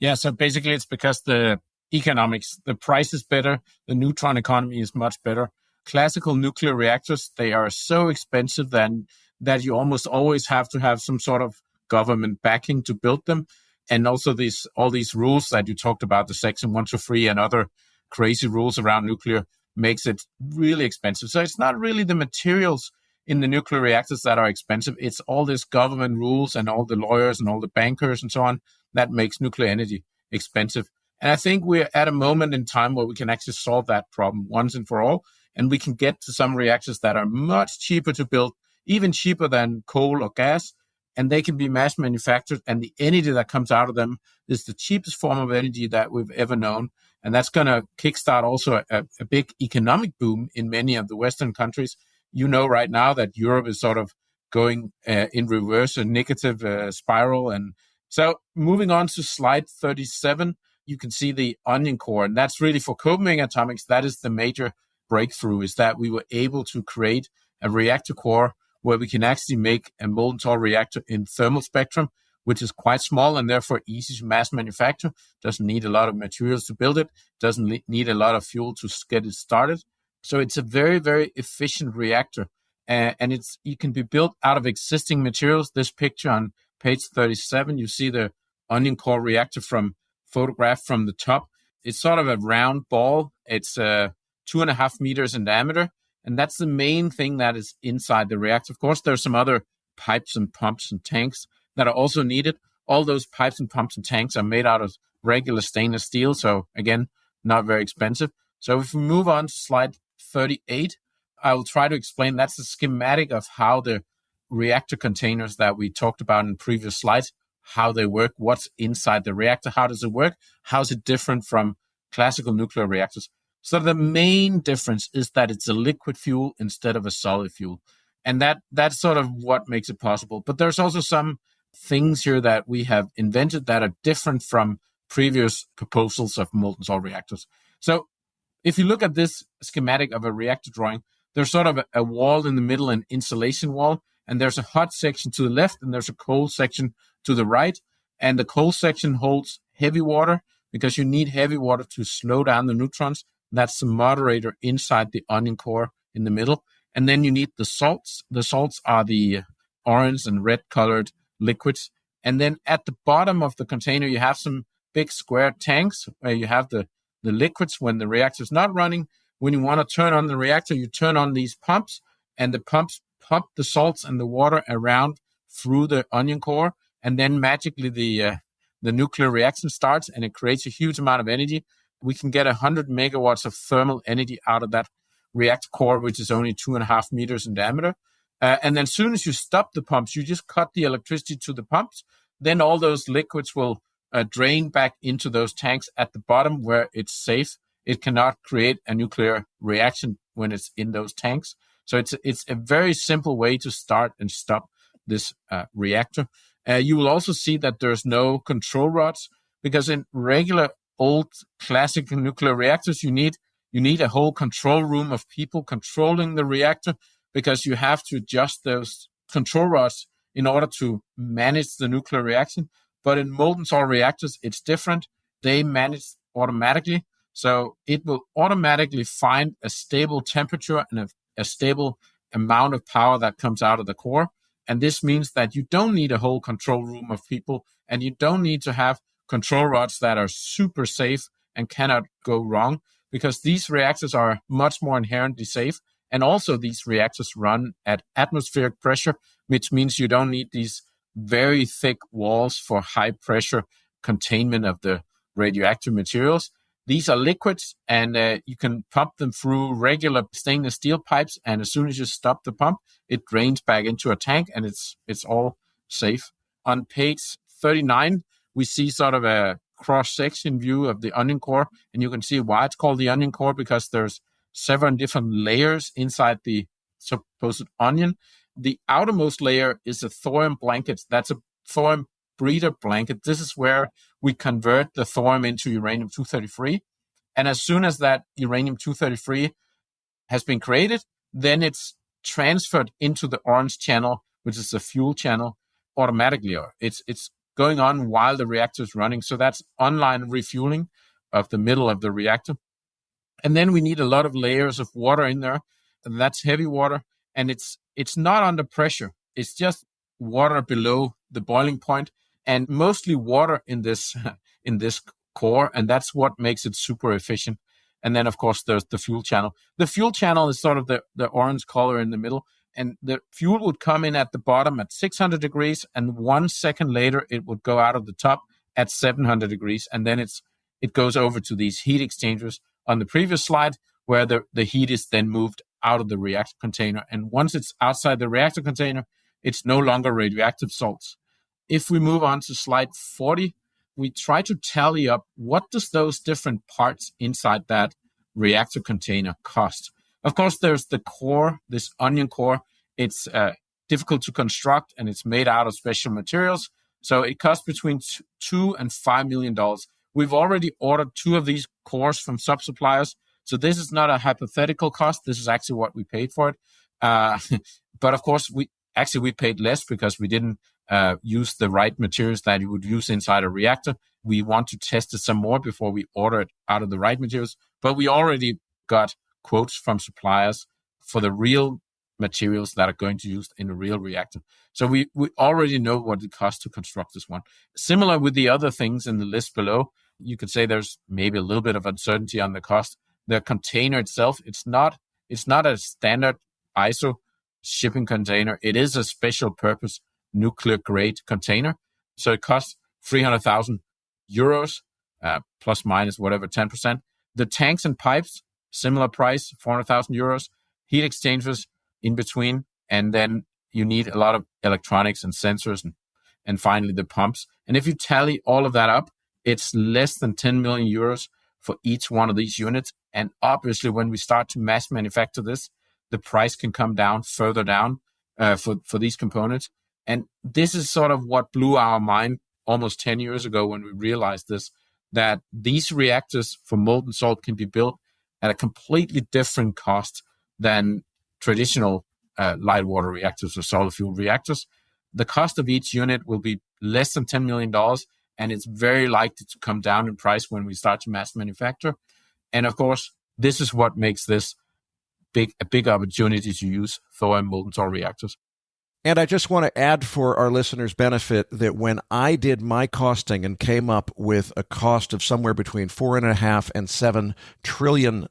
Yeah, so basically it's because the economics, the price is better, the neutron economy is much better. Classical nuclear reactors, they are so expensive that you almost always have to have some sort of government backing to build them. And also all these rules that you talked about, the Section 123 and other crazy rules around nuclear makes it really expensive. So it's not really the materials in the nuclear reactors that are expensive. It's all this government rules and all the lawyers and all the bankers and so on that makes nuclear energy expensive. And I think we're at a moment in time where we can actually solve that problem once and for all. And we can get to some reactors that are much cheaper to build, even cheaper than coal or gas. And they can be mass manufactured. And the energy that comes out of them is the cheapest form of energy that we've ever known. And that's going to kickstart also a big economic boom in many of the Western countries. You know right now that Europe is sort of going in reverse, a negative spiral. And so moving on to slide 37, you can see the onion core. And that's really for Copenhagen Atomics. That is the major breakthrough, is that we were able to create a reactor core where we can actually make a molten salt reactor in thermal spectrum, which is quite small and therefore easy to mass manufacture. Doesn't need a lot of materials to build it. Doesn't need a lot of fuel to get it started. So it's a very, very efficient reactor. And it can be built out of existing materials. This picture on page 37, you see the onion core reactor photographed from the top. It's sort of a round ball. It's 2.5 meters in diameter. And that's the main thing that is inside the reactor. Of course, there's some other pipes and pumps and tanks that are also needed. All those pipes and pumps and tanks are made out of regular stainless steel. So again, not very expensive. So if we move on to slide 38, I will try to explain. That's the schematic of how the reactor containers that we talked about in previous slides, how they work, what's inside the reactor, how does it work, how is it different from classical nuclear reactors. So the main difference is that it's a liquid fuel instead of a solid fuel. And that's sort of what makes it possible. But there's also some things here that we have invented that are different from previous proposals of molten salt reactors. So if you look at this schematic of a reactor drawing, there's sort of a wall in the middle, an insulation wall, and there's a hot section to the left, and there's a cold section to the right. And the cold section holds heavy water because you need heavy water to slow down the neutrons. That's the moderator inside the onion core in the middle. And then you need the salts. The salts are the orange and red colored liquids. And then at the bottom of the container, you have some big square tanks where you have the liquids when the reactor is not running. When you want to turn on the reactor, you turn on these pumps, and the pumps pump the salts and the water around through the onion core. And then magically the nuclear reaction starts, and it creates a huge amount of energy. We can get 100 megawatts of thermal energy out of that reactor core, which is only 2.5 meters in diameter. And then as soon as you stop the pumps, you just cut the electricity to the pumps. Then all those liquids will drain back into those tanks at the bottom where it's safe. It cannot create a nuclear reaction when it's in those tanks. So it's a very simple way to start and stop this reactor. You will also see that there's no control rods, because in regular old classic nuclear reactors, you need a whole control room of people controlling the reactor, because you have to adjust those control rods in order to manage the nuclear reaction. But in molten salt reactors, it's different. They manage automatically. So it will automatically find a stable temperature and a stable amount of power that comes out of the core. And this means that you don't need a whole control room of people, and you don't need to have control rods that are super safe and cannot go wrong, because these reactors are much more inherently safe. And also these reactors run at atmospheric pressure, which means you don't need these very thick walls for high pressure containment of the radioactive materials. These are liquids, and you can pump them through regular stainless steel pipes. And as soon as you stop the pump, it drains back into a tank, and it's all safe. On page 39, we see sort of a cross-section view of the onion core, and you can see why it's called the onion core, because there's several different layers inside the supposed onion. The outermost layer is a thorium blanket. That's a thorium breeder blanket. This is where we convert the thorium into uranium-233. And as soon as that uranium-233 has been created, then it's transferred into the orange channel, which is the fuel channel, automatically. It's going on while the reactor is running. So that's online refueling of the middle of the reactor. And then we need a lot of layers of water in there. And that's heavy water. And it's not under pressure. It's just water below the boiling point, and mostly water in this core. And that's what makes it super efficient. And then, of course, there's the fuel channel. The fuel channel is sort of the orange color in the middle. And the fuel would come in at the bottom at 600 degrees. And 1 second later, it would go out of the top at 700 degrees. And then it goes over to these heat exchangers on the previous slide, where the heat is then moved out of the reactor container. And once it's outside the reactor container, it's no longer radioactive salts. If we move on to slide 40, we try to tally up what does those different parts inside that reactor container cost. Of course, there's the core, this onion core. It's difficult to construct, and it's made out of special materials. So it costs between $2 and $5 million. We've already ordered 2 of these cores from sub-suppliers. So this is not a hypothetical cost. This is actually what we paid for it. But of course, we paid less because we didn't use the right materials that you would use inside a reactor. We want to test it some more before we order it out of the right materials. But we already got quotes from suppliers for the real materials that are going to be used in a real reactor. So we already know what it costs to construct this one. Similar with the other things in the list below, you could say there's maybe a little bit of uncertainty on the cost. The container itself, it's not a standard ISO shipping container. It is a special purpose nuclear grade container. So it costs 300,000 euros, plus minus whatever, 10%. The tanks and pipes, similar price, 400,000 euros. Heat exchangers in between. And then you need a lot of electronics and sensors and finally the pumps. And if you tally all of that up, it's less than 10 million euros for each one of these units. And obviously, when we start to mass manufacture this, the price can come down further down for these components. And this is sort of what blew our mind almost 10 years ago when we realized this, that these reactors for molten salt can be built at a completely different cost than traditional light water reactors or solid fuel reactors. The cost of each unit will be less than $10 million, and it's very likely to come down in price when we start to mass manufacture. And of course, this is what makes this a big opportunity to use thorium molten salt reactors.
And I just want to add for our listeners' benefit that when I did my costing and came up with a cost of somewhere between $4.5 and $7 trillion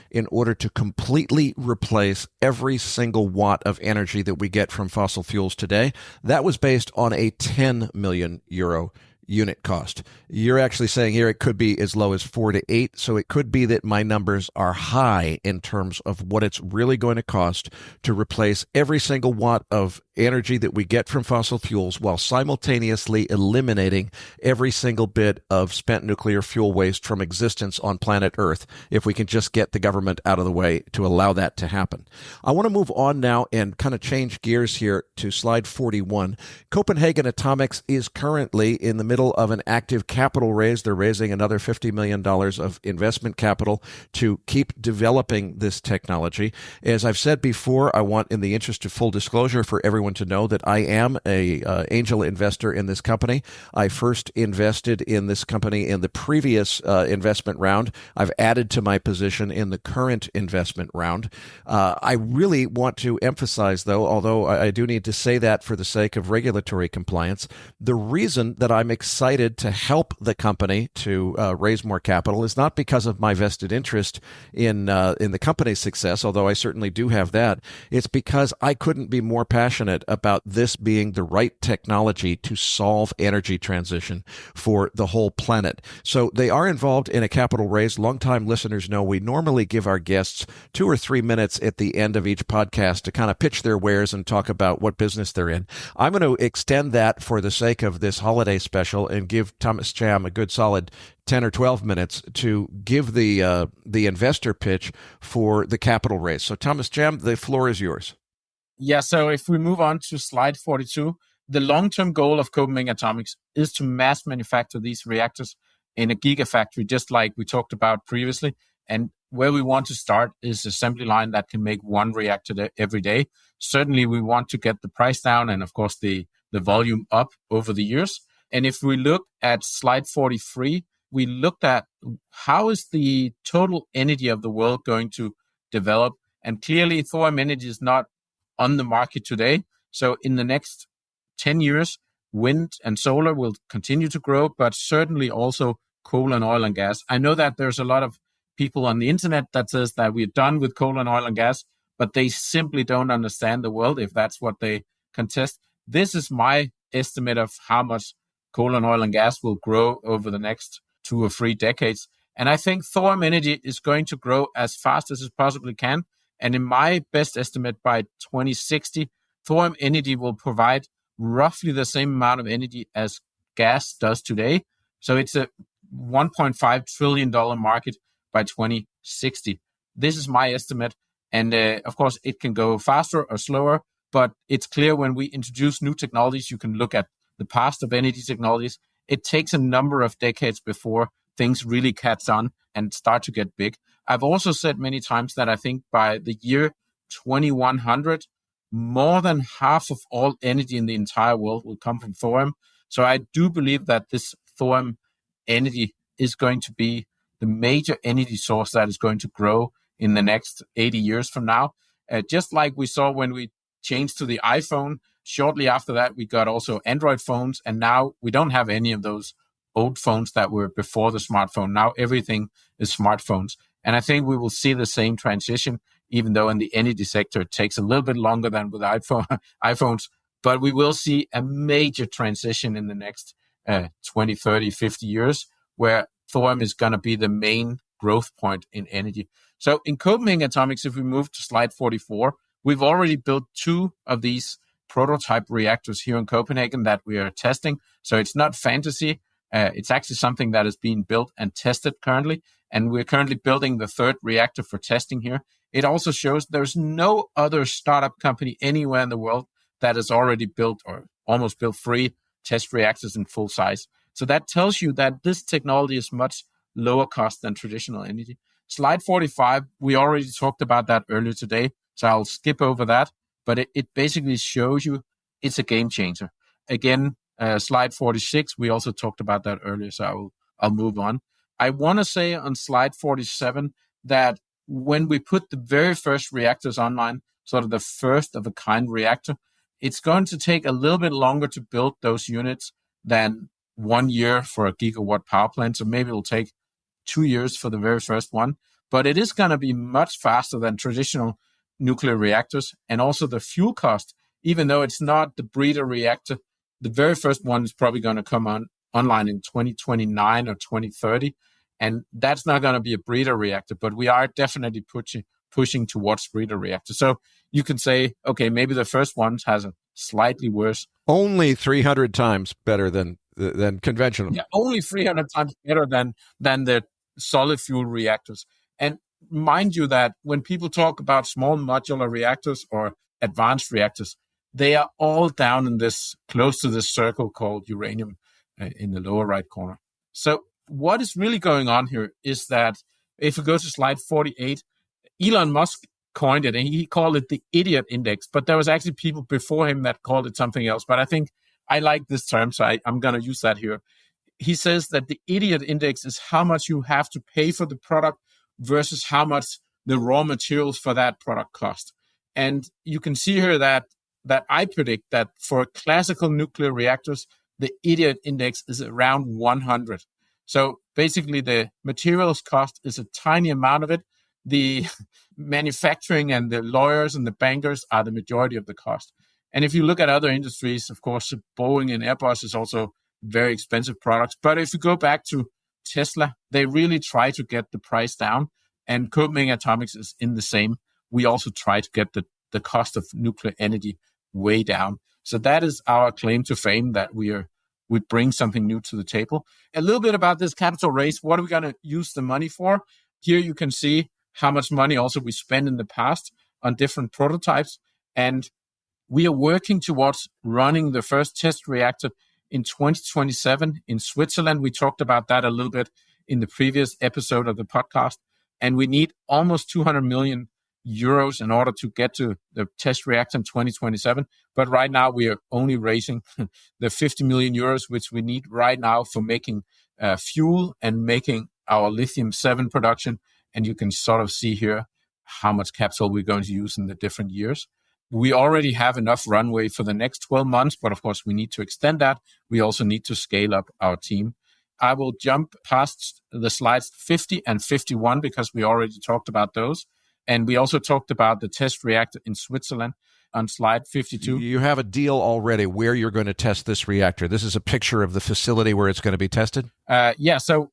in order to completely replace every single watt of energy that we get from fossil fuels today, that was based on a 10 million euro unit cost. You're actually saying here it could be as low as 4 to 8, so it could be that my numbers are high in terms of what it's really going to cost to replace every single watt of energy that we get from fossil fuels while simultaneously eliminating every single bit of spent nuclear fuel waste from existence on planet Earth, if we can just get the government out of the way to allow that to happen. I want to move on now and kind of change gears here to slide 41. Copenhagen Atomics is currently in the middle of an active capital raise. They're raising another $50 million of investment capital to keep developing this technology. As I've said before, I want, in the interest of full disclosure, for everyone to know that I am a angel investor in this company. I first invested in this company in the previous investment round. I've added to my position in the current investment round. I really want to emphasize, though, although I do need to say that for the sake of regulatory compliance, the reason that I'm excited to help the company to raise more capital is not because of my vested interest in the company's success, although I certainly do have that. It's because I couldn't be more passionate about this being the right technology to solve energy transition for the whole planet. So they are involved in a capital raise. Longtime listeners know we normally give our guests 2 or 3 minutes at the end of each podcast to kind of pitch their wares and talk about what business they're in. I'm going to extend that for the sake of this holiday special beneficial and give Thomas Jam a good solid 10 or 12 minutes to give the investor pitch for the capital raise. So Thomas Jam, the floor is yours.
Yeah, so if we move on to slide 42, the long-term goal of Copenhagen Atomics is to mass manufacture these reactors in a gigafactory, just like we talked about previously. And where we want to start is assembly line that can make one reactor every day. Certainly, we want to get the price down and, of course, the volume up over the years. And if we look at slide 43, we looked at how is the total energy of the world going to develop. And clearly, thorium energy is not on the market today. So in the next 10 years, wind and solar will continue to grow, but certainly also coal and oil and gas. I know that there's a lot of people on the internet that says that we're done with coal and oil and gas, but they simply don't understand the world if that's what they contest. This is my estimate of how much coal and oil and gas will grow over the next 2 or 3 decades. And I think thorium energy is going to grow as fast as it possibly can. And in my best estimate, by 2060, thorium energy will provide roughly the same amount of energy as gas does today. So it's a $1.5 trillion market by 2060. This is my estimate. And of course, it can go faster or slower, but it's clear when we introduce new technologies, you can look at the past of energy technologies. It takes a number of decades before things really catch on and start to get big. I've also said many times that I think by the year 2100, more than half of all energy in the entire world will come from thorium. So I do believe that this thorium energy is going to be the major energy source that is going to grow in the next 80 years from now. Just like we saw when we changed to the iPhone, shortly after that, we got also Android phones. And now we don't have any of those old phones that were before the smartphone. Now everything is smartphones. And I think we will see the same transition, even though in the energy sector, it takes a little bit longer than with iPhones. But we will see a major transition in the next 20, 30, 50 years, where thorium is going to be the main growth point in energy. So in Copenhagen Atomics, if we move to slide 44, we've already built 2 of these prototype reactors here in Copenhagen that we are testing. So it's not fantasy. It's actually something that is being built and tested currently. And we're currently building the 3rd reactor for testing here. It also shows there's no other startup company anywhere in the world that has already built or almost built 3 test reactors in full size. So that tells you that this technology is much lower cost than traditional energy. Slide 45, we already talked about that earlier today, so I'll skip over that. But it basically shows you it's a game changer. Again, slide 46, we also talked about that earlier, so I'll move on. I want to say on slide 47 that when we put the very first reactors online, sort of the first of a kind reactor, it's going to take a little bit longer to build those units than 1 year for a gigawatt power plant. So maybe it'll take 2 years for the very first one. But it is going to be much faster than traditional nuclear reactors. And also the fuel cost, even though it's not the breeder reactor, the very first one is probably going to come online in 2029 or 2030. And that's not going to be a breeder reactor, but we are definitely pushing towards breeder reactor. So you can say, okay, maybe the first one has a slightly worse.
Only 300 times better than conventional.
Yeah, only 300 times better than the solid fuel reactors. And mind you that when people talk about small modular reactors or advanced reactors, they are all down in this, close to this circle called uranium in the lower right corner. So what is really going on here is that if we go to slide 48, Elon Musk coined it and he called it the idiot index, but there was actually people before him that called it something else. But I think I like this term, so I'm going to use that here. He says that the idiot index is how much you have to pay for the product versus how much the raw materials for that product cost. And you can see here that I predict that for classical nuclear reactors, the idiot index is around 100. So basically the materials cost is a tiny amount of it. The manufacturing and the lawyers and the bankers are the majority of the cost. And if you look at other industries, of course, Boeing and Airbus is also very expensive products. But if you go back to Tesla, they really try to get the price down. And Copenhagen Atomics is in the same. We also try to get the cost of nuclear energy way down. So that is our claim to fame, that we are we bring something new to the table. A little bit about this capital raise. What are we going to use the money for? Here you can see how much money also we spent in the past on different prototypes. And we are working towards running the first test reactor in 2027 in Switzerland. We talked about that a little bit in the previous episode of the podcast. And we need almost 200 million euros in order to get to the test reactor in 2027. But right now we are only raising the 50 million euros, which we need right now for making fuel and making our lithium-7 production. And you can sort of see here how much capital we're going to use in the different years. We already have enough runway for the next 12 months, but of course we need to extend that. We also need to scale up our team. I will jump past the slides 50 and 51 because we already talked about those. And we also talked about the test reactor in Switzerland on slide 52.
You have a deal already where you're going to test this reactor. This is a picture of the facility where it's going to be tested?
So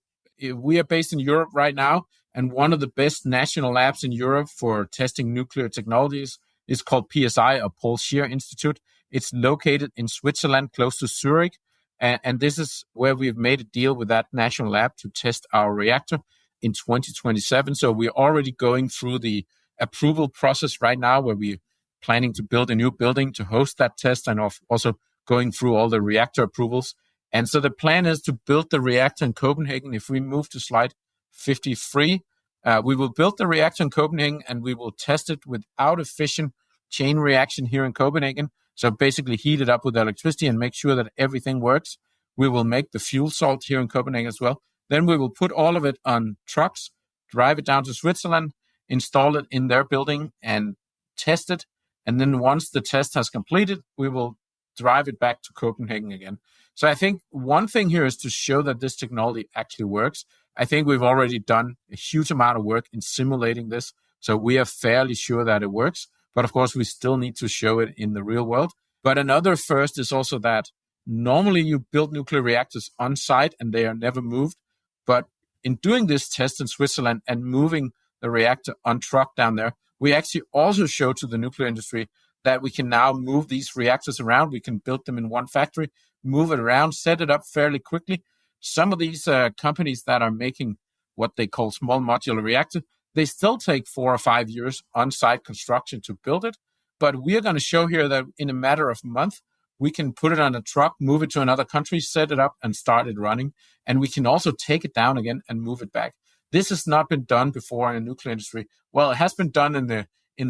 we are based in Europe right now, and one of the best national labs in Europe for testing nuclear technologies is called PSI, or Paul Scherrer Institute. It's located in Switzerland, close to Zurich. And this is where we've made a deal with that national lab to test our reactor in 2027. So we're already going through the approval process right now, where we're planning to build a new building to host that test, and also going through all the reactor approvals. And so the plan is to build the reactor in Copenhagen. If we move to slide 53, we will build the reactor in Copenhagen, and we will test it without a fission chain reaction here in Copenhagen. So basically heat it up with electricity and make sure that everything works. We will make the fuel salt here in Copenhagen as well. Then we will put all of it on trucks, drive it down to Switzerland, install it in their building and test it. And then once the test has completed, we will drive it back to Copenhagen again. So I think one thing here is to show that this technology actually works. I think we've already done a huge amount of work in simulating this. So we are fairly sure that it works. But of course, we still need to show it in the real world. But another first is also that normally you build nuclear reactors on site and they are never moved. But in doing this test in Switzerland and moving the reactor on truck down there, we actually also show to the nuclear industry that we can now move these reactors around. We can build them in one factory, move it around, set it up fairly quickly. Some of these companies that are making what they call small modular reactor, they still take 4 or 5 years on-site construction to build it. But we're going to show here that in a matter of a month, we can put it on a truck, move it to another country, set it up, and start it running. And we can also take it down again and move it back. This has not been done before in the nuclear industry. Well, it has been done in the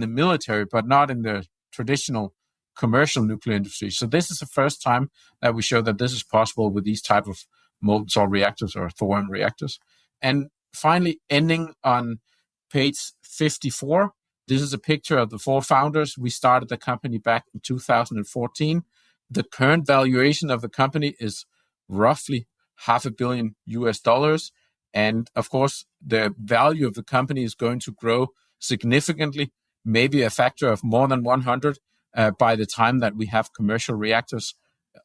military, but not in the traditional commercial nuclear industry. So this is the first time that we show that this is possible with these type of molten salt reactors or thorium reactors. And finally, ending on page 54, this is a picture of the 4 founders. We started the company back in 2014. The current valuation of the company is roughly $500 million US. And of course, the value of the company is going to grow significantly, maybe a factor of more than 100 by the time that we have commercial reactors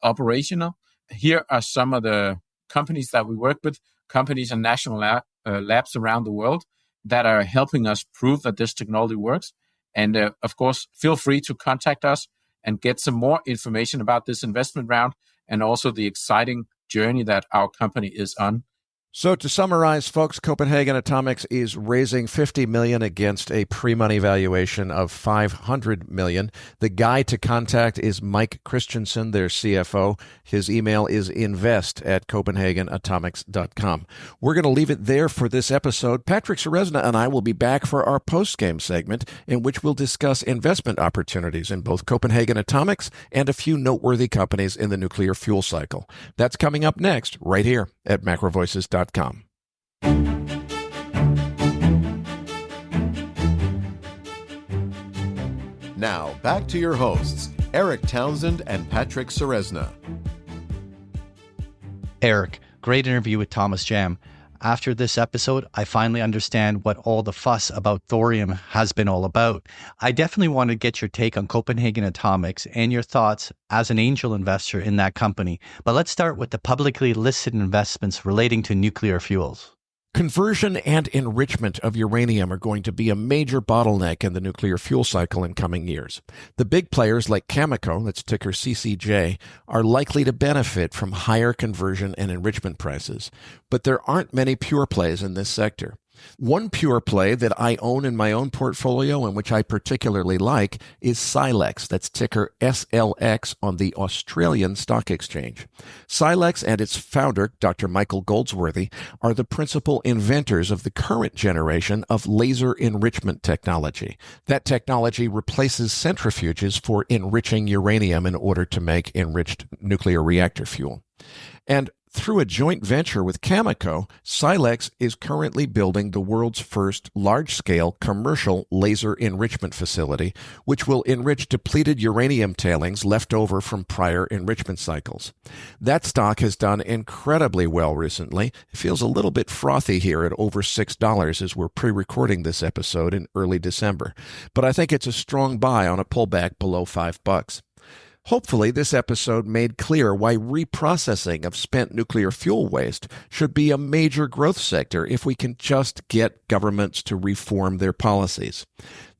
operational. Here are some of the companies that we work with, companies and national labs around the world that are helping us prove that this technology works. And of course, feel free to contact us and get some more information about this investment round and also the exciting journey that our company is on.
So to summarize, folks, Copenhagen Atomics is raising $50 million against a pre-money valuation of $500 million. The guy to contact is Mike Christensen, their CFO. His email is invest@copenhagenatomics.com. We're going to leave it there for this episode. Patrick Ceresna and I will be back for our post-game segment in which we'll discuss investment opportunities in both Copenhagen Atomics and a few noteworthy companies in the nuclear fuel cycle. That's coming up next, right here at MacroVoices.com.
Now, back to your hosts, Eric Townsend and Patrick Ceresna.
Eric, great interview with Thomas Jam. After this episode, I finally understand what all the fuss about thorium has been all about. I definitely want to get your take on Copenhagen Atomics and your thoughts as an angel investor in that company. But let's start with the publicly listed investments relating to nuclear fuels.
Conversion and enrichment of uranium are going to be a major bottleneck in the nuclear fuel cycle in coming years. The big players like Cameco, that's ticker CCJ, are likely to benefit from higher conversion and enrichment prices, but there aren't many pure plays in this sector. One pure play that I own in my own portfolio and which I particularly like is Silex, that's ticker SLX on the Australian Stock Exchange. Silex and its founder, Dr. Michael Goldsworthy, are the principal inventors of the current generation of laser enrichment technology. That technology replaces centrifuges for enriching uranium in order to make enriched nuclear reactor fuel. And through a joint venture with Cameco, Silex is currently building the world's first large-scale commercial laser enrichment facility, which will enrich depleted uranium tailings left over from prior enrichment cycles. That stock has done incredibly well recently. It feels a little bit frothy here at over $6 as we're pre-recording this episode in early December, but I think it's a strong buy on a pullback below $5. Hopefully, this episode made clear why reprocessing of spent nuclear fuel waste should be a major growth sector if we can just get governments to reform their policies.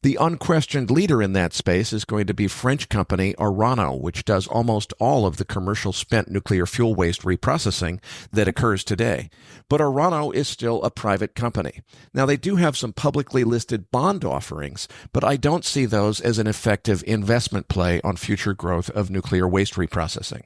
The unquestioned leader in that space is going to be French company Orano, which does almost all of the commercial spent nuclear fuel waste reprocessing that occurs today. But Orano is still a private company. Now, they do have some publicly listed bond offerings, but I don't see those as an effective investment play on future growth of nuclear waste reprocessing.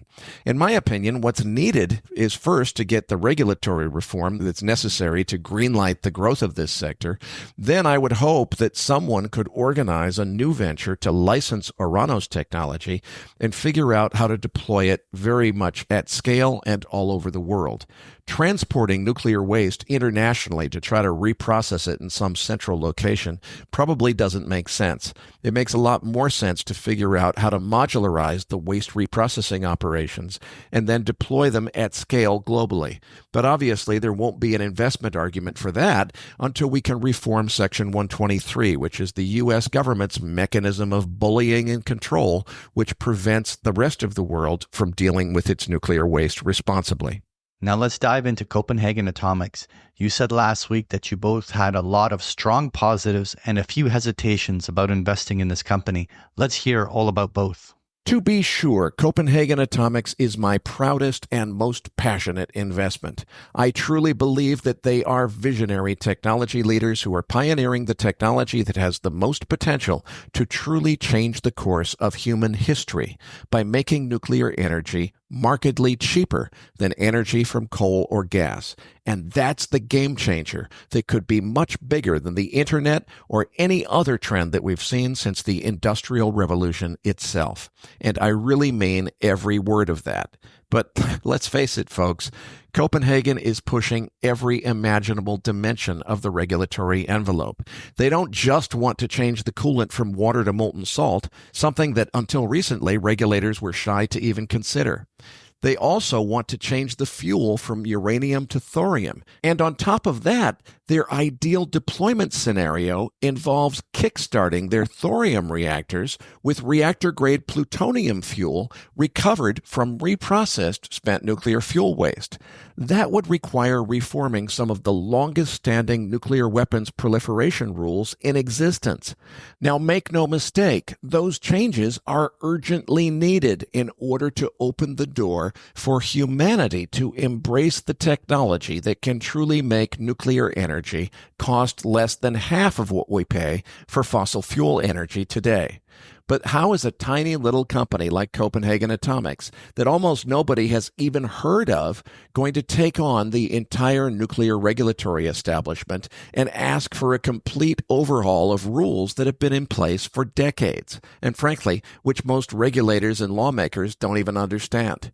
In my opinion, what's needed is first to get the regulatory reform that's necessary to greenlight the growth of this sector. Then I would hope that someone could organize a new venture to license Orano's technology and figure out how to deploy it very much at scale and all over the world. Transporting nuclear waste internationally to try to reprocess it in some central location probably doesn't make sense. It makes a lot more sense to figure out how to modularize the waste reprocessing operations and then deploy them at scale globally. But obviously, there won't be an investment argument for that until we can reform Section 123, which is the U.S. government's mechanism of bullying and control, which prevents the rest of the world from dealing with its nuclear waste responsibly.
Now let's dive into Copenhagen Atomics. You said last week that you both had a lot of strong positives and a few hesitations about investing in this company. Let's hear all about both.
To be sure, Copenhagen Atomics is my proudest and most passionate investment. I truly believe that they are visionary technology leaders who are pioneering the technology that has the most potential to truly change the course of human history by making nuclear energy markedly cheaper than energy from coal or gas. And that's the game changer that could be much bigger than the internet or any other trend that we've seen since the Industrial Revolution itself. And I really mean every word of that. But let's face it, folks, Copenhagen is pushing every imaginable dimension of the regulatory envelope. They don't just want to change the coolant from water to molten salt, something that until recently regulators were shy to even consider. They also want to change the fuel from uranium to thorium. And on top of that, their ideal deployment scenario involves kickstarting their thorium reactors with reactor-grade plutonium fuel recovered from reprocessed spent nuclear fuel waste. That would require reforming some of the longest-standing nuclear weapons proliferation rules in existence. Now, make no mistake, those changes are urgently needed in order to open the door for humanity to embrace the technology that can truly make nuclear energy cost less than half of what we pay for fossil fuel energy today. But how is a tiny little company like Copenhagen Atomics, that almost nobody has even heard of, going to take on the entire nuclear regulatory establishment and ask for a complete overhaul of rules that have been in place for decades, and frankly, which most regulators and lawmakers don't even understand?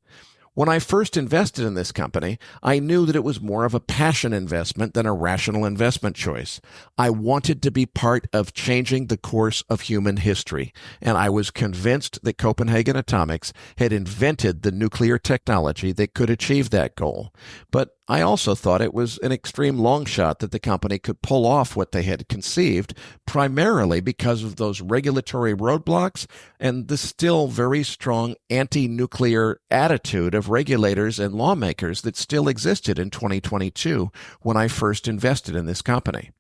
When I first invested in this company, I knew that it was more of a passion investment than a rational investment choice. I wanted to be part of changing the course of human history, and I was convinced that Copenhagen Atomics had invented the nuclear technology that could achieve that goal. But I also thought it was an extreme long shot that the company could pull off what they had conceived, primarily because of those regulatory roadblocks and the still very strong anti-nuclear attitude of regulators and lawmakers that still existed in 2022 when I first invested in this company.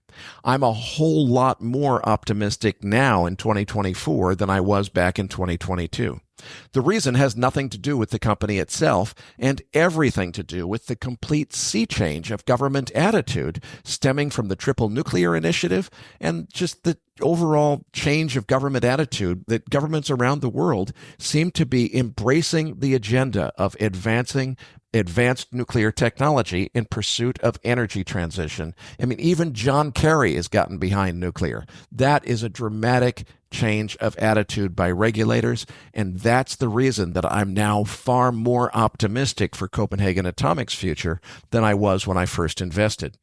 I'm a whole lot more optimistic now in 2024 than I was back in 2022. The reason has nothing to do with the company itself and everything to do with the complete sea change of government attitude stemming from the Triple Nuclear Initiative and just the overall change of government attitude that governments around the world seem to be embracing the agenda of advancing advanced nuclear technology in pursuit of energy transition. I mean, even John Kerry has gotten behind nuclear. That is a dramatic change of attitude by regulators, and that's the reason that I'm now far more optimistic for Copenhagen Atomic's future than I was when I first invested.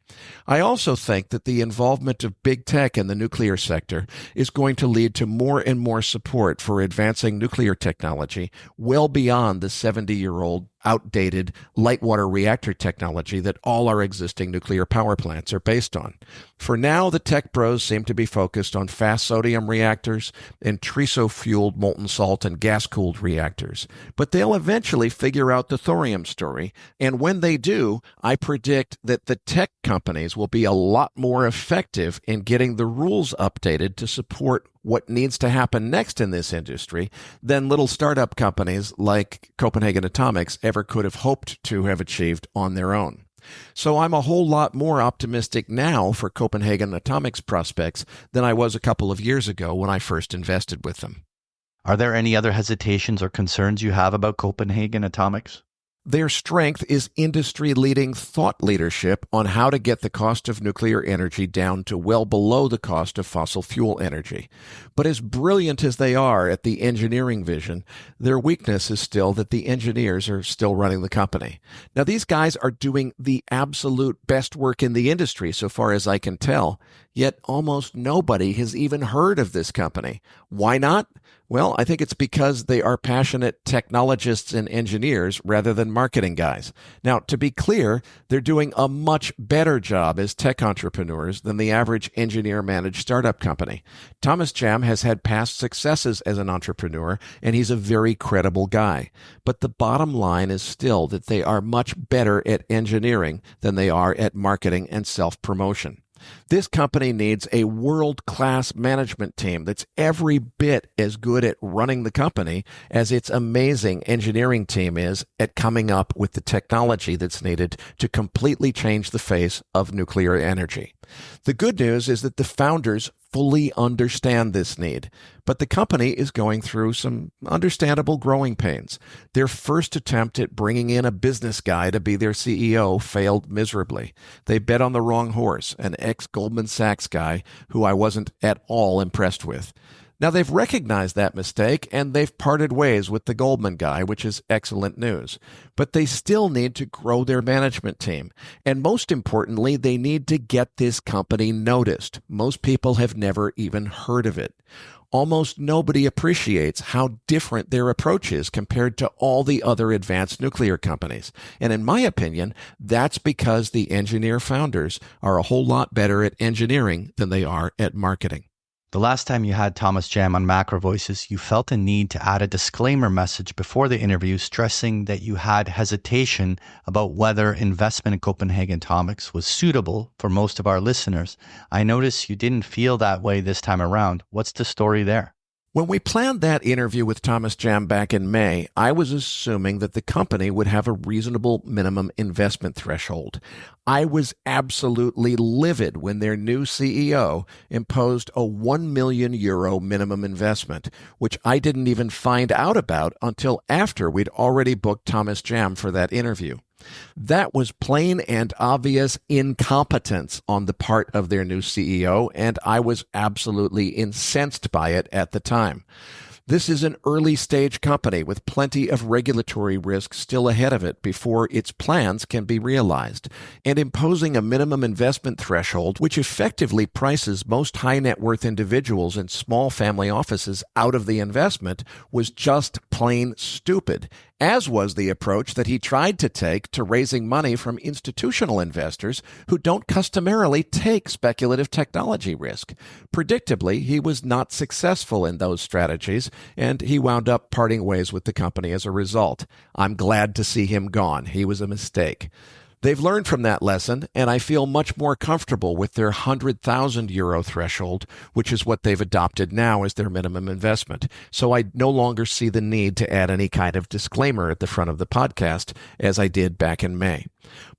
I also think that the involvement of big tech in the nuclear sector is going to lead to more and more support for advancing nuclear technology well beyond the 70-year-old outdated light water reactor technology that all our existing nuclear power plants are based on. For now, the tech bros seem to be focused on fast sodium reactors and TRISO-fueled molten salt and gas-cooled reactors. But they'll eventually figure out the thorium story, and when they do, I predict that the tech companies will be a lot more effective in getting the rules updated to support what needs to happen next in this industry than little startup companies like Copenhagen Atomics ever could have hoped to have achieved on their own. So I'm a whole lot more optimistic now for Copenhagen Atomics prospects than I was a couple of years ago when I first invested with them.
Are there any other hesitations or concerns you have about Copenhagen Atomics?
Their strength is industry-leading thought leadership on how to get the cost of nuclear energy down to well below the cost of fossil fuel energy. But as brilliant as they are at the engineering vision, their weakness is still that the engineers are still running the company. Now, these guys are doing the absolute best work in the industry, so far as I can tell, yet almost nobody has even heard of this company. Why not? Well, I think it's because they are passionate technologists and engineers rather than marketing guys. Now, to be clear, they're doing a much better job as tech entrepreneurs than the average engineer-managed startup company. Thomas Jam has had past successes as an entrepreneur, and he's a very credible guy. But the bottom line is still that they are much better at engineering than they are at marketing and self-promotion. This company needs a world-class management team that's every bit as good at running the company as its amazing engineering team is at coming up with the technology that's needed to completely change the face of nuclear energy. The good news is that the founders fully understand this need, but the company is going through some understandable growing pains. Their first attempt at bringing in a business guy to be their CEO failed miserably. They bet on the wrong horse, an ex-Goldman Sachs guy who I wasn't at all impressed with. Now, they've recognized that mistake, and they've parted ways with the Goldman guy, which is excellent news. But they still need to grow their management team. And most importantly, they need to get this company noticed. Most people have never even heard of it. Almost nobody appreciates how different their approach is compared to all the other advanced nuclear companies. And in my opinion, that's because the engineer founders are a whole lot better at engineering than they are at marketing.
The last time you had Thomas Jam on MacroVoices, you felt a need to add a disclaimer message before the interview, stressing that you had hesitation about whether investment in Copenhagen Atomics was suitable for most of our listeners. I notice you didn't feel that way this time around. What's the story there?
When we planned that interview with Thomas Jam back in May, I was assuming that the company would have a reasonable minimum investment threshold. I was absolutely livid when their new CEO imposed a €1 million minimum investment, which I didn't even find out about until after we'd already booked Thomas Jam for that interview. That was plain and obvious incompetence on the part of their new CEO, and I was absolutely incensed by it at the time. This is an early-stage company with plenty of regulatory risk still ahead of it before its plans can be realized, and imposing a minimum investment threshold, which effectively prices most high-net-worth individuals and small family offices out of the investment, was just plain stupid. as was the approach that he tried to take to raising money from institutional investors who don't customarily take speculative technology risk. Predictably, he was not successful in those strategies, and he wound up parting ways with the company as a result. I'm glad to see him gone. He was a mistake. They've learned from that lesson, and I feel much more comfortable with their €100,000 threshold, which is what they've adopted now as their minimum investment. So I no longer see the need to add any kind of disclaimer at the front of the podcast, as I did back in May.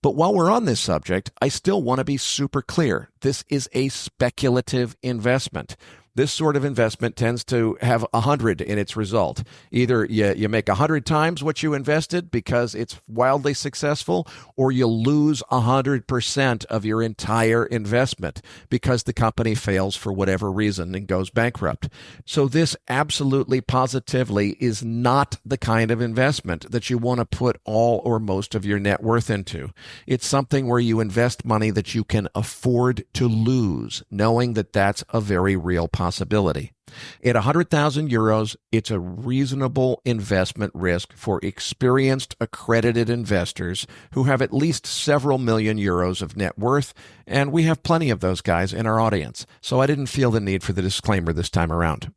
But while we're on this subject, I still want to be super clear. This is a speculative investment. This sort of investment tends to have 100 in its result. Either you make 100 times what you invested because it's wildly successful, or you lose 100% of your entire investment because the company fails for whatever reason and goes bankrupt. So this absolutely positively is not the kind of investment that you want to put all or most of your net worth into. It's something where you invest money that you can afford to lose, knowing that that's a very real possibility. At €100,000, it's a reasonable investment risk for experienced, accredited investors who have at least several million euros of net worth, and we have plenty of those guys in our audience, so I didn't feel the need for the disclaimer this time around.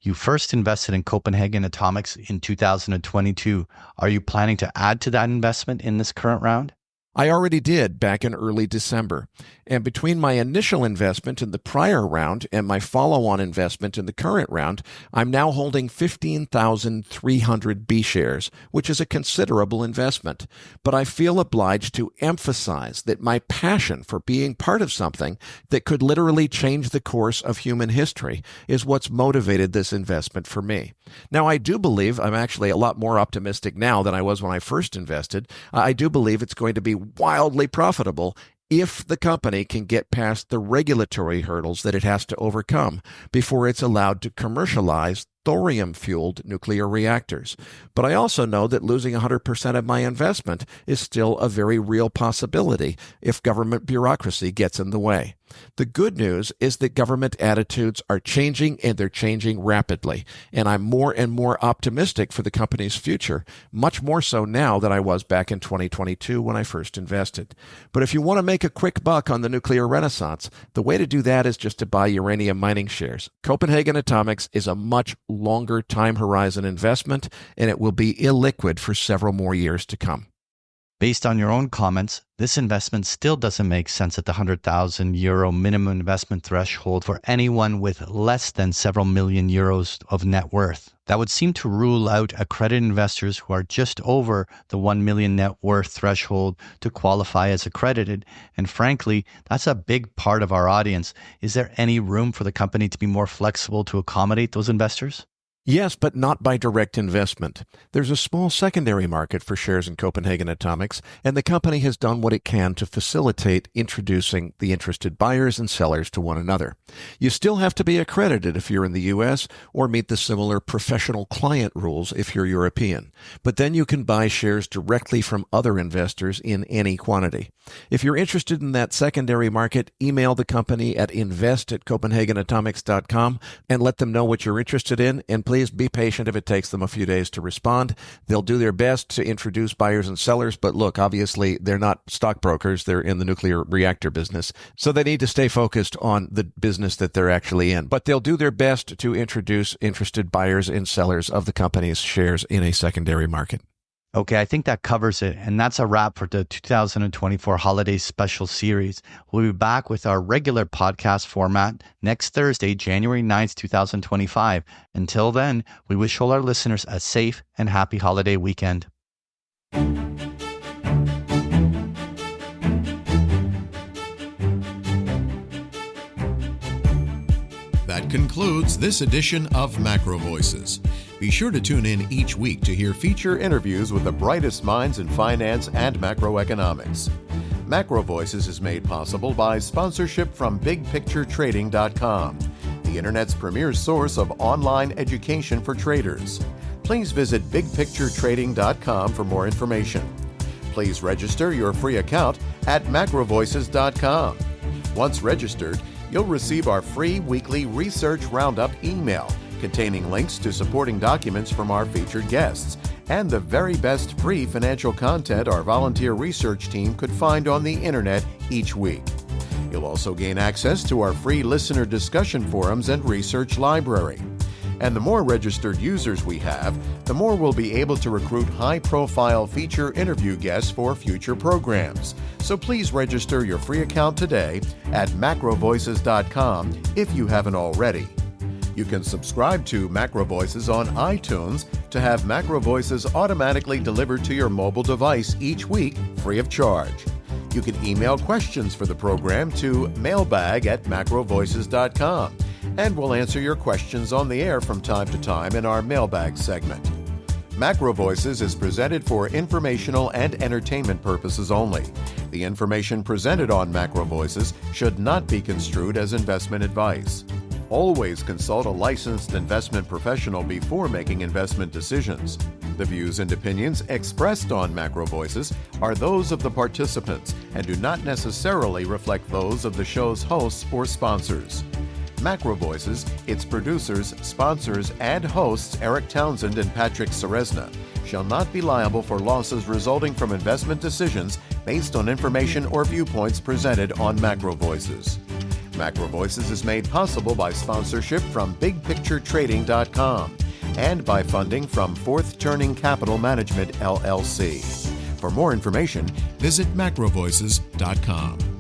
You first invested in Copenhagen Atomics in 2022. Are you planning to add to that investment in this current round?
I already did back in early December. And between my initial investment in the prior round and my follow-on investment in the current round, I'm now holding 15,300 B shares, which is a considerable investment. But I feel obliged to emphasize that my passion for being part of something that could literally change the course of human history is what's motivated this investment for me. Now, I do believe, I'm actually a lot more optimistic now than I was when I first invested. I do believe it's going to be wildly profitable if the company can get past the regulatory hurdles that it has to overcome before it's allowed to commercialize thorium-fueled nuclear reactors. But I also know that losing 100% of my investment is still a very real possibility if government bureaucracy gets in the way. The good news is that government attitudes are changing, and they're changing rapidly. And I'm more and more optimistic for the company's future, much more so now than I was back in 2022 when I first invested. But if you want to make a quick buck on the nuclear renaissance, the way to do that is just to buy uranium mining shares. Copenhagen Atomics is a much longer time horizon investment, and it will be illiquid for several more years to come.
Based on your own comments, this investment still doesn't make sense at the €100,000 minimum investment threshold for anyone with less than several million euros of net worth. That would seem to rule out accredited investors who are just over the 1 million net worth threshold to qualify as accredited. And frankly, that's a big part of our audience. Is there any room for the company to be more flexible to accommodate those investors?
Yes, but not by direct investment. There's a small secondary market for shares in Copenhagen Atomics, and the company has done what it can to facilitate introducing the interested buyers and sellers to one another. You still have to be accredited if you're in the U.S. or meet the similar professional client rules if you're European. But then you can buy shares directly from other investors in any quantity. If you're interested in that secondary market, email the company at invest@copenhagenatomics.com and let them know what you're interested in, and please be patient if it takes them a few days to respond. They'll do their best to introduce buyers and sellers, but look, obviously they're not stockbrokers. They're in the nuclear reactor business, so they need to stay focused on the business that they're actually in. But they'll do their best to introduce interested buyers and sellers of the company's shares in a secondary market.
Okay, I think that covers it. And that's a wrap for the 2024 Holiday Special Series. We'll be back with our regular podcast format next Thursday, January 9th, 2025. Until then, we wish all our listeners a safe and happy holiday weekend.
That concludes this edition of MacroVoices. Be sure to tune in each week to hear feature interviews with the brightest minds in finance and macroeconomics. MacroVoices is made possible by sponsorship from BigPictureTrading.com, the Internet's premier source of online education for traders. Please visit BigPictureTrading.com for more information. Please register your free account at MacroVoices.com. Once registered, you'll receive our free weekly Research Roundup email containing links to supporting documents from our featured guests and the very best free financial content our volunteer research team could find on the internet each week. You'll also gain access to our free listener discussion forums and research library. And the more registered users we have, the more we'll be able to recruit high-profile feature interview guests for future programs. So please register your free account today at MacroVoices.com if you haven't already. You can subscribe to MacroVoices on iTunes to have MacroVoices automatically delivered to your mobile device each week free of charge. You can email questions for the program to mailbag@macrovoices.com, and we'll answer your questions on the air from time to time in our mailbag segment. MacroVoices is presented for informational and entertainment purposes only. The information presented on MacroVoices should not be construed as investment advice. Always consult a licensed investment professional before making investment decisions. The views and opinions expressed on MacroVoices are those of the participants and do not necessarily reflect those of the show's hosts or sponsors. MacroVoices, its producers, sponsors, and hosts Eric Townsend and Patrick Ceresna shall not be liable for losses resulting from investment decisions based on information or viewpoints presented on MacroVoices. MacroVoices is made possible by sponsorship from BigPictureTrading.com and by funding from Fourth Turning Capital Management, LLC. For more information, visit MacroVoices.com.